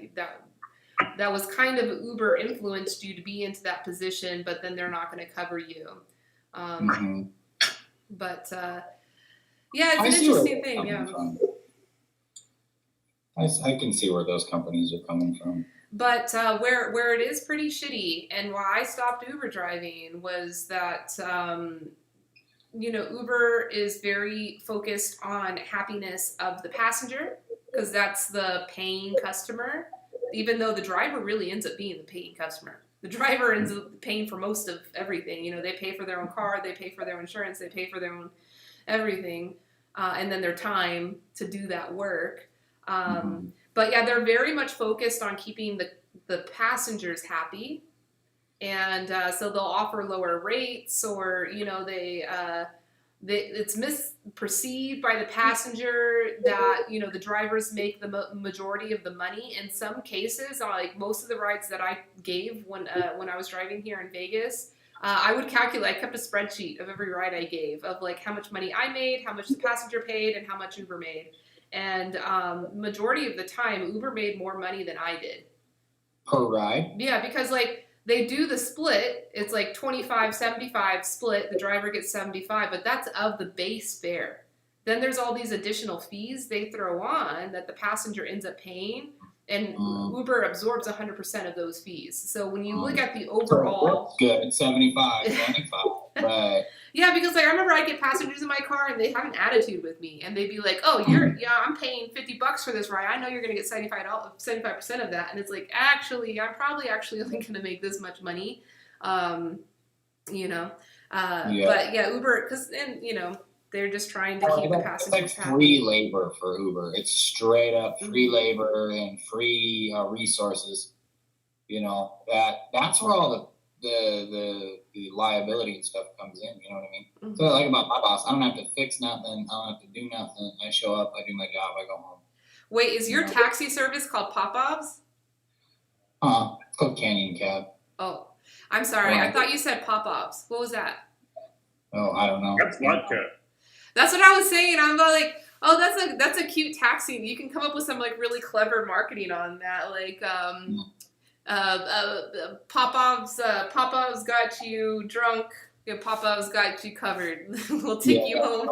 [SPEAKER 4] that was kind of Uber influenced you to be into that position, but then they're not going to cover you. But it's an interesting thing. Yeah.
[SPEAKER 1] I can see where those companies are coming from.
[SPEAKER 4] But where it is pretty shitty, and why I stopped Uber driving was that Uber is very focused on happiness of the passenger because that's the paying customer, even though the driver really ends up being the paying customer. The driver ends up paying for most of everything. They pay for their own car, they pay for their insurance, they pay for their own everything, and then their time to do that work. But yeah, they're very much focused on keeping the passengers happy. And so they'll offer lower rates, or it's misperceived by the passenger that the drivers make the majority of the money. In some cases, like most of the rides that I gave when I was driving here in Vegas, I would calculate. I kept a spreadsheet of every ride I gave of like how much money I made, how much the passenger paid, and how much Uber made. And majority of the time, Uber made more money than I did.
[SPEAKER 1] Per ride?
[SPEAKER 4] Yeah, because like they do the split. It's like 25-75 split. The driver gets 75, but that's of the base fare. Then there's all these additional fees they throw on that the passenger ends up paying, and Uber absorbs 100% of those fees. So when you look at the overall,
[SPEAKER 1] good 75, 25, right?
[SPEAKER 4] Yeah, because like I remember I'd get passengers in my car and they have an attitude with me, and they'd be like, "Oh, I'm paying $50 for this ride. I know you're gonna get 75% of that." And it's like, actually, I'm probably only gonna make this much money, But yeah, Uber, they're just trying to keep the passengers
[SPEAKER 1] it's like
[SPEAKER 4] happy.
[SPEAKER 1] free labor for Uber. It's straight up free labor and free resources. That's where all the liability and stuff comes in. You know what I mean? So like about my boss, I don't have to fix nothing. I don't have to do nothing. I show up, I do my job, I go home.
[SPEAKER 4] Wait, is your taxi service called Pop-Obs?
[SPEAKER 1] It's called Canyon Cab.
[SPEAKER 4] Oh, I'm sorry. I thought you said Pop-Obs. What was that?
[SPEAKER 1] Oh, I don't know.
[SPEAKER 2] That's vodka.
[SPEAKER 4] That's what I was saying. I'm like, oh, that's a cute tax scene. You can come up with some like really clever marketing on that, like Popov's got you drunk. Yeah, Popov's got you covered. We'll take you home.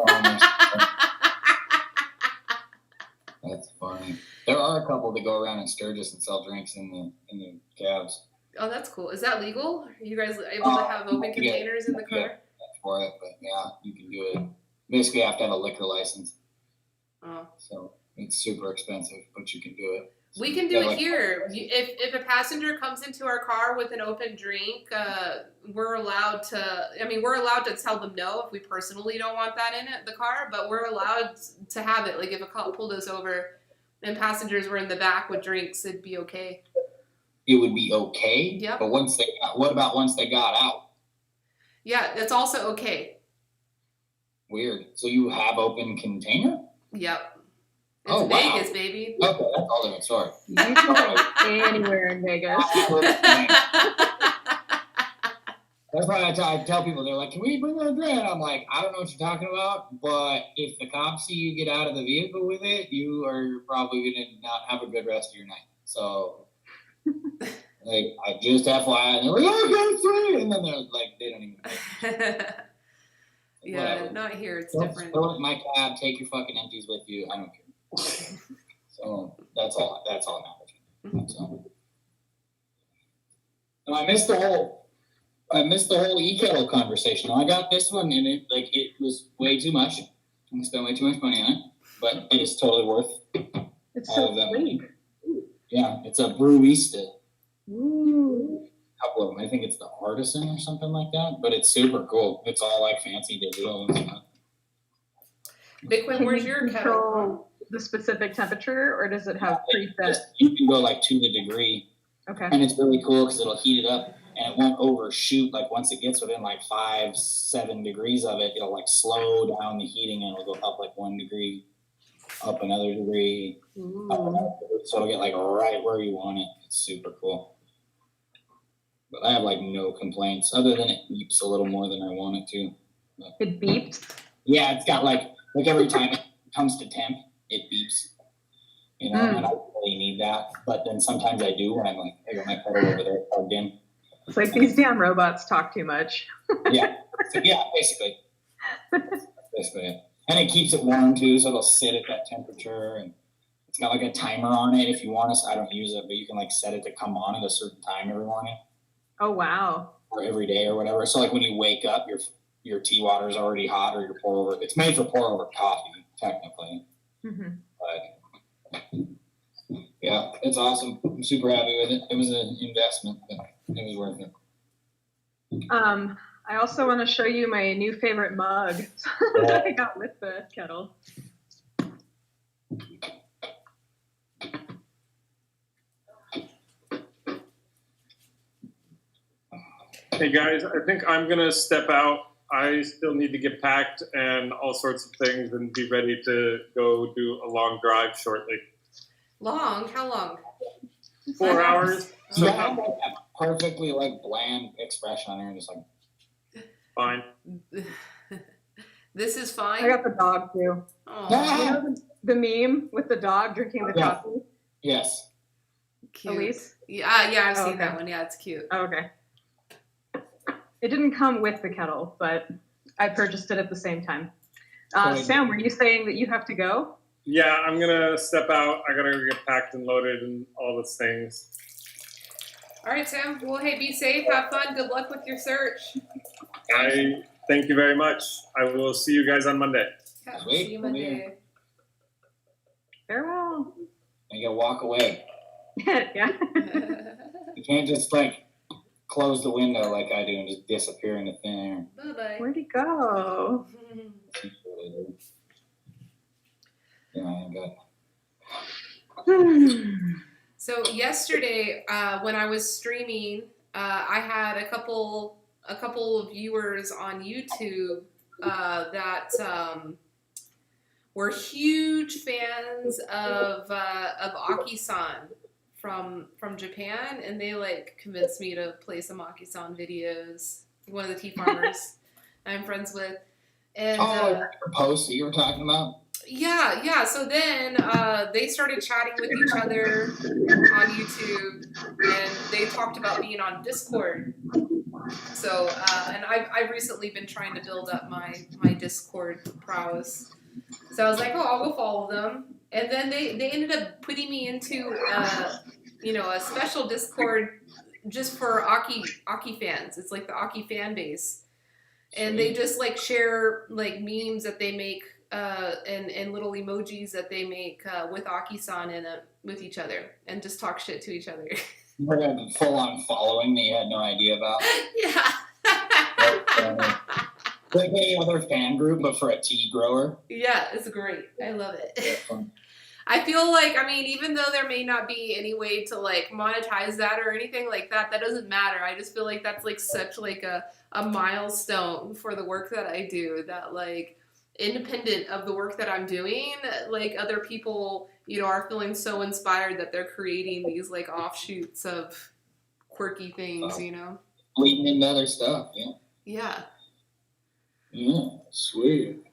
[SPEAKER 1] That's funny. There are a couple that go around in Sturgis and sell drinks in the cabs.
[SPEAKER 4] Oh, that's cool. Is that legal? Are you guys able to have open containers in the car?
[SPEAKER 1] For it, but yeah, you can do it. Basically, you have to have a liquor license,
[SPEAKER 4] Oh.
[SPEAKER 1] so it's super expensive, but you can do it.
[SPEAKER 4] We can do it here. If a passenger comes into our car with an open drink, we're allowed to. I mean, we're allowed to tell them no if we personally don't want that in the car, but we're allowed to have it. Like if a cop pulled us over and passengers were in the back with drinks, it'd be okay.
[SPEAKER 1] It would be okay.
[SPEAKER 4] Yep.
[SPEAKER 1] But what about once they got out?
[SPEAKER 4] Yeah, that's also okay.
[SPEAKER 1] Weird. So you have open container?
[SPEAKER 4] Yep. It's
[SPEAKER 1] Oh, wow.
[SPEAKER 4] Vegas, baby.
[SPEAKER 1] Okay, that's all different story.
[SPEAKER 6] You can go anywhere in Vegas.
[SPEAKER 1] That's why I tell people, they're like, can we bring a drink? I'm like, I don't know what you're talking about, but if the cops see you get out of the vehicle with it, you are probably going to not have a good rest of your night. So, like, I just FYI, and they're like, oh, go free! And then they're like, they don't even know.
[SPEAKER 4] Yeah,
[SPEAKER 1] Whatever.
[SPEAKER 4] not here. It's
[SPEAKER 1] Don't
[SPEAKER 4] different.
[SPEAKER 1] throw it in my cab, take your fucking empties with you. I don't care. So, that's all that matters. That's all. And I missed the whole e-kettle conversation. I got this one, and it was way too much. I spent way too much money on it, but it is totally worth
[SPEAKER 6] It's
[SPEAKER 1] all
[SPEAKER 6] so
[SPEAKER 1] of them.
[SPEAKER 6] sweet.
[SPEAKER 1] Yeah, it's a Brewista.
[SPEAKER 6] Ooh.
[SPEAKER 1] A couple of them. I think it's the Artisan or something like that, but it's super cool. It's all like fancy digital and stuff.
[SPEAKER 4] Bitcoin,
[SPEAKER 6] Can
[SPEAKER 4] where's
[SPEAKER 6] you
[SPEAKER 4] your kettle?
[SPEAKER 6] control the specific temperature, or does it have preset?
[SPEAKER 1] You can go like to the degree,
[SPEAKER 6] Okay.
[SPEAKER 1] and it's really cool because it'll heat it up, and it won't overshoot. Like once it gets within like 5-7 degrees of it, it'll like slow down the heating, and it'll go up like 1 degree, up another degree, up another degree. So it'll get like right where you want it. It's super cool. But I have like no complaints, other than it beeps a little more than I want it to.
[SPEAKER 6] It beeped.
[SPEAKER 1] Yeah, it's got like every time it comes to temp, it beeps. You know, and I don't really need that. But then sometimes I do when I'm like, I got my pedal over there plugged in.
[SPEAKER 6] It's like these damn robots talk too much.
[SPEAKER 1] Yeah. So, yeah, basically. Basically, yeah. And it keeps it warm too, so it'll sit at that temperature, and it's got like a timer on it if you want to. I don't use it, but you can like set it to come on at a certain time every morning
[SPEAKER 6] Oh wow.
[SPEAKER 1] or every day or whatever. So like when you wake up, your tea water is already hot, or your pour over. It's made for pour over coffee, technically.
[SPEAKER 6] hmm
[SPEAKER 1] But yeah, it's awesome. I'm super happy with it. It was an investment, but it was worth it.
[SPEAKER 6] I also want to show you my new favorite mug that I got with the kettle.
[SPEAKER 2] Hey guys, I think I'm gonna step out. I still need to get packed and all sorts of things and be ready to go do a long drive shortly.
[SPEAKER 4] Long? How long?
[SPEAKER 2] 4 hours.
[SPEAKER 1] So
[SPEAKER 2] So
[SPEAKER 1] I have that perfectly like bland expression on there, and just like,
[SPEAKER 2] fine.
[SPEAKER 4] This is fine.
[SPEAKER 6] I got the dog too.
[SPEAKER 4] Aw,
[SPEAKER 6] You know the meme with the dog drinking the
[SPEAKER 1] Yeah.
[SPEAKER 6] coffee?
[SPEAKER 1] yes.
[SPEAKER 4] cute.
[SPEAKER 6] Elise?
[SPEAKER 4] Yeah, I've
[SPEAKER 6] Oh,
[SPEAKER 4] seen
[SPEAKER 6] okay.
[SPEAKER 4] that one. Yeah, it's cute.
[SPEAKER 6] Oh, okay. It didn't come with the kettle, but I purchased it at the same time.
[SPEAKER 1] Right.
[SPEAKER 6] Sam, were you saying that you have to go?
[SPEAKER 2] Yeah, I'm gonna step out. I gotta get packed and loaded and all those things.
[SPEAKER 4] All right, Sam. Well, hey, be safe. Have fun. Good luck with your search.
[SPEAKER 2] I thank you very much. I will see you guys on Monday.
[SPEAKER 4] Yeah,
[SPEAKER 1] Sweet.
[SPEAKER 4] see you
[SPEAKER 1] Come
[SPEAKER 4] Monday.
[SPEAKER 6] Farewell.
[SPEAKER 1] And you gotta walk away.
[SPEAKER 6] Yeah.
[SPEAKER 1] You can't just like close the window like I do and just disappear into thin air.
[SPEAKER 4] Bye-bye.
[SPEAKER 6] Where'd he go?
[SPEAKER 1] That's what I do. Yeah, I ain't got.
[SPEAKER 4] So yesterday, when I was streaming, I had a couple of viewers on YouTube that were huge fans of Aki-san from Japan, and they like convinced me to play some Aki-san videos. One of the tea farmers. I'm friends with. And
[SPEAKER 1] your post that you were talking about?
[SPEAKER 4] yeah. So then they started chatting with each other on YouTube, and they talked about being on Discord. So and I've recently been trying to build up my Discord prowess. So I was like, oh, I'll go follow them. And then they ended up putting me into a special Discord just for Aki fans. It's like the Aki fan base. And they just like share like memes that they make and little emojis that they make with Aki-san in it with each other and just talk shit to each other.
[SPEAKER 1] We're gonna be full on following that you had no idea about.
[SPEAKER 4] Yeah.
[SPEAKER 1] Like any other fan group, but for a tea grower.
[SPEAKER 4] Yeah, it's great. I love it. I feel like, I mean, even though there may not be any way to like monetize that or anything like that, that doesn't matter. I just feel like that's like such like a milestone for the work that I do, that like independent of the work that I'm doing, like other people, are feeling so inspired that they're creating these like offshoots of quirky things,
[SPEAKER 1] Leading into other stuff, yeah.
[SPEAKER 4] Yeah.
[SPEAKER 1] Yeah, sweet.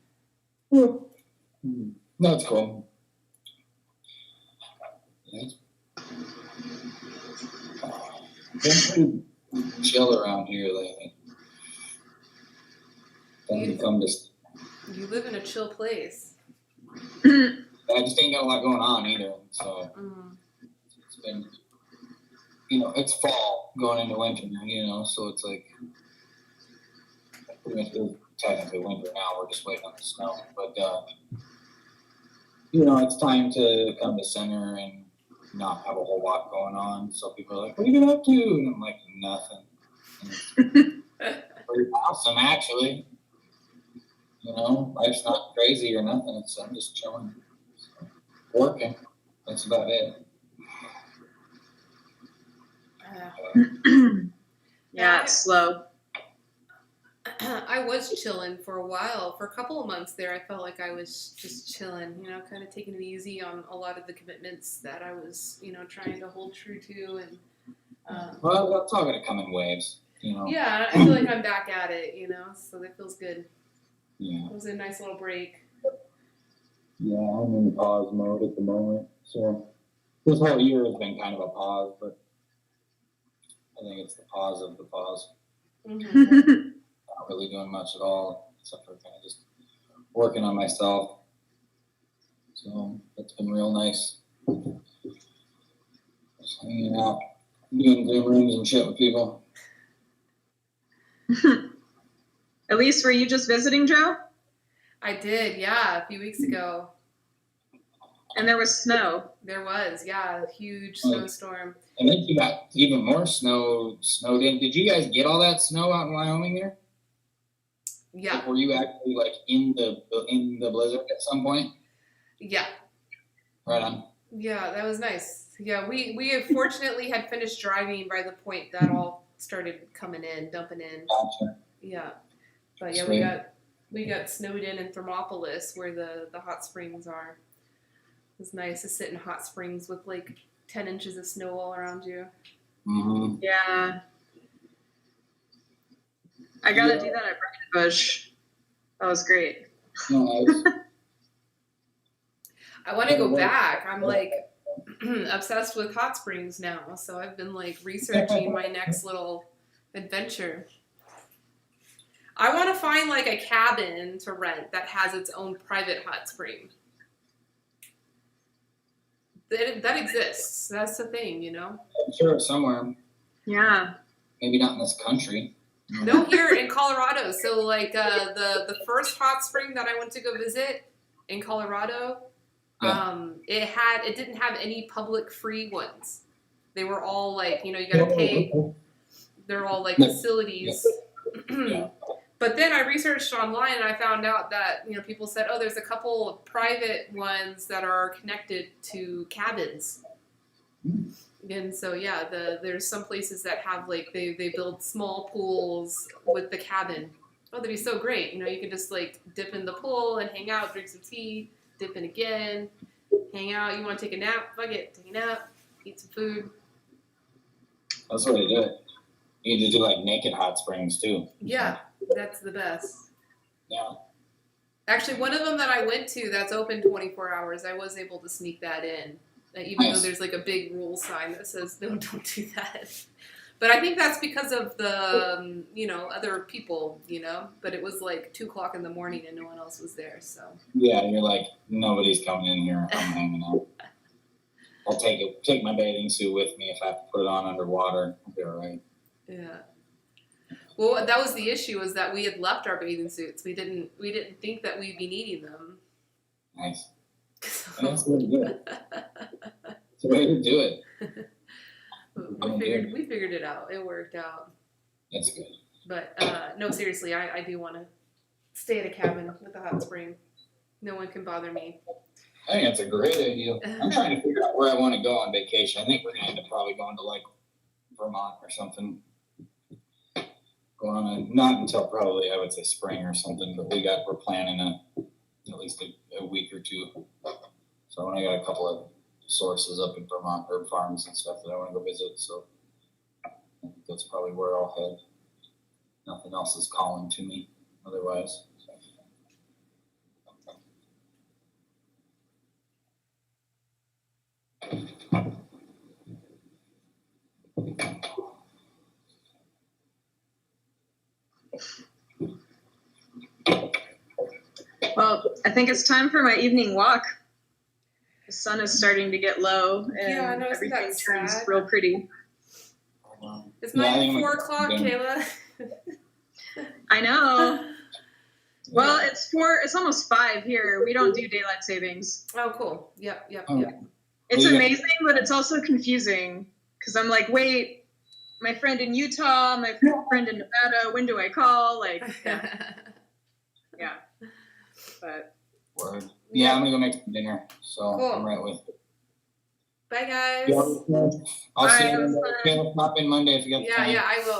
[SPEAKER 1] That's cool. It's been pretty chill around here lately. Then come to.
[SPEAKER 4] You live in a chill place.
[SPEAKER 1] I just ain't got a lot going on either, so it's been. It's fall going into winter, so it's like pretty much technically winter now. We're just waiting on the snow, but it's time to come to center and not have a whole lot going on. So people are like, "What are you getting up to?" And I'm like, "Nothing." And it's pretty awesome, actually. Life's not crazy or nothing. I'm just chilling, working. That's about it.
[SPEAKER 6] Yeah, it's slow.
[SPEAKER 4] I was chilling for a while. For a couple of months there, I felt like I was just chilling, kind of taking it easy on a lot of the commitments that I was, trying to hold true to. And
[SPEAKER 1] Well, that's all going to come in waves,
[SPEAKER 4] yeah, I feel like I'm back at it, so that feels good.
[SPEAKER 1] Yeah.
[SPEAKER 4] It was a nice little break.
[SPEAKER 1] Yeah, I'm in pause mode at the moment. So this whole year has been kind of a pause, but I think it's the pause of the pause.
[SPEAKER 4] Mm-hmm.
[SPEAKER 1] Not really doing much at all, except for kind of just working on myself. So it's been real nice. Just hanging out, doing Zoom rooms and shit with people.
[SPEAKER 6] Elise, were you just visiting, Joe?
[SPEAKER 4] I did, yeah, a few weeks ago.
[SPEAKER 6] And there was snow.
[SPEAKER 4] There was, yeah, a huge snowstorm.
[SPEAKER 1] And then you got even more snowed in. Did you guys get all that snow out in Wyoming there?
[SPEAKER 4] Yeah.
[SPEAKER 1] Like, were you actually like in the blizzard at some point?
[SPEAKER 4] Yeah.
[SPEAKER 1] Right on.
[SPEAKER 4] Yeah, that was nice. Yeah, we fortunately had finished driving by the point that all started coming in, dumping in.
[SPEAKER 1] Gotcha.
[SPEAKER 4] Yeah. But yeah,
[SPEAKER 1] Sweet.
[SPEAKER 4] we got snowed in Thermopolis where the hot springs are. It was nice to sit in hot springs with like 10 inches of snow all around you.
[SPEAKER 1] Mm-hmm.
[SPEAKER 6] Yeah. I gotta do that at Bush. That was great.
[SPEAKER 1] Nice.
[SPEAKER 4] I want to go back. I'm like obsessed with hot springs now. So I've been like researching my next little adventure. I want to find like a cabin to rent that has its own private hot spring. That exists. That's the thing,
[SPEAKER 1] I'm sure it's somewhere.
[SPEAKER 6] Yeah.
[SPEAKER 1] Maybe not in this country.
[SPEAKER 4] No, here in Colorado. So like the first hot spring that I went to go visit in Colorado, it didn't have any public free ones. They were all like, you gotta pay. They're all like facilities.
[SPEAKER 1] Yeah.
[SPEAKER 4] But then I researched online and I found out that, people said, oh, there's a couple of private ones that are connected to cabins. And so, yeah, there's some places that have like, they build small pools with the cabin. Oh, that'd be so great. You can just like dip in the pool and hang out, drink some tea, dip in again, hang out. You want to take a nap? Fuck it, take a nap, eat some food.
[SPEAKER 1] That's the way to do it. You can just do like naked hot springs too.
[SPEAKER 4] Yeah. That's the best.
[SPEAKER 1] Yeah.
[SPEAKER 4] Actually, one of them that I went to that's open 24 hours, I was able to sneak that in. Even though
[SPEAKER 1] Nice.
[SPEAKER 4] there's like a big rule sign that says, no, don't do that. But I think that's because of the, other people, But it was like 2 o'clock in the morning and no one else was there, so.
[SPEAKER 1] Yeah, you're like, nobody's coming in here. I'm hanging out. I'll take my bathing suit with me if I have to put it on underwater. I'll be all right.
[SPEAKER 4] Yeah. Well, that was the issue, is that we had left our bathing suits. We didn't think that we'd be needing them.
[SPEAKER 1] Nice.
[SPEAKER 4] So,
[SPEAKER 1] That's the way to do it. That's the way to do it.
[SPEAKER 4] we figured it out. It worked out.
[SPEAKER 1] That's good.
[SPEAKER 4] But no, seriously, I do want to stay at a cabin with a hot spring. No one can bother me.
[SPEAKER 1] I think that's a great idea. I'm trying to figure out where I want to go on vacation. I think we're going to end up probably going to like Vermont or something. Not until probably I would say spring or something, but we're planning at least a week or two. So I got a couple of sources up in Vermont, herb farms and stuff that I want to go visit. So I think that's probably where I'll head. Nothing else is calling to me otherwise.
[SPEAKER 6] Well, I think it's time for my evening walk. The sun is starting to get low and
[SPEAKER 4] Yeah, I know, isn't
[SPEAKER 6] everything
[SPEAKER 4] that
[SPEAKER 6] turns
[SPEAKER 4] sad?
[SPEAKER 6] real pretty.
[SPEAKER 4] It's
[SPEAKER 1] Yeah, I
[SPEAKER 4] not
[SPEAKER 1] think
[SPEAKER 4] even
[SPEAKER 1] we-
[SPEAKER 4] 4 o'clock,
[SPEAKER 1] yeah.
[SPEAKER 4] Kayla.
[SPEAKER 6] I know. Well, it's almost 5 here. We don't do daylight savings.
[SPEAKER 4] Oh, cool. Yep.
[SPEAKER 1] Oh.
[SPEAKER 6] It's
[SPEAKER 1] Yeah.
[SPEAKER 6] amazing, but it's also confusing because I'm like, wait, my friend in Utah, my friend in Nevada, when do I call? Like, yeah. But
[SPEAKER 1] Word. Yeah, I'm gonna go make some dinner. So
[SPEAKER 4] Cool.
[SPEAKER 1] I'm right with it.
[SPEAKER 4] Bye, guys.
[SPEAKER 1] I'll see
[SPEAKER 6] Bye.
[SPEAKER 1] you. Pop in Monday if you got
[SPEAKER 4] Yeah,
[SPEAKER 1] time.
[SPEAKER 4] I will.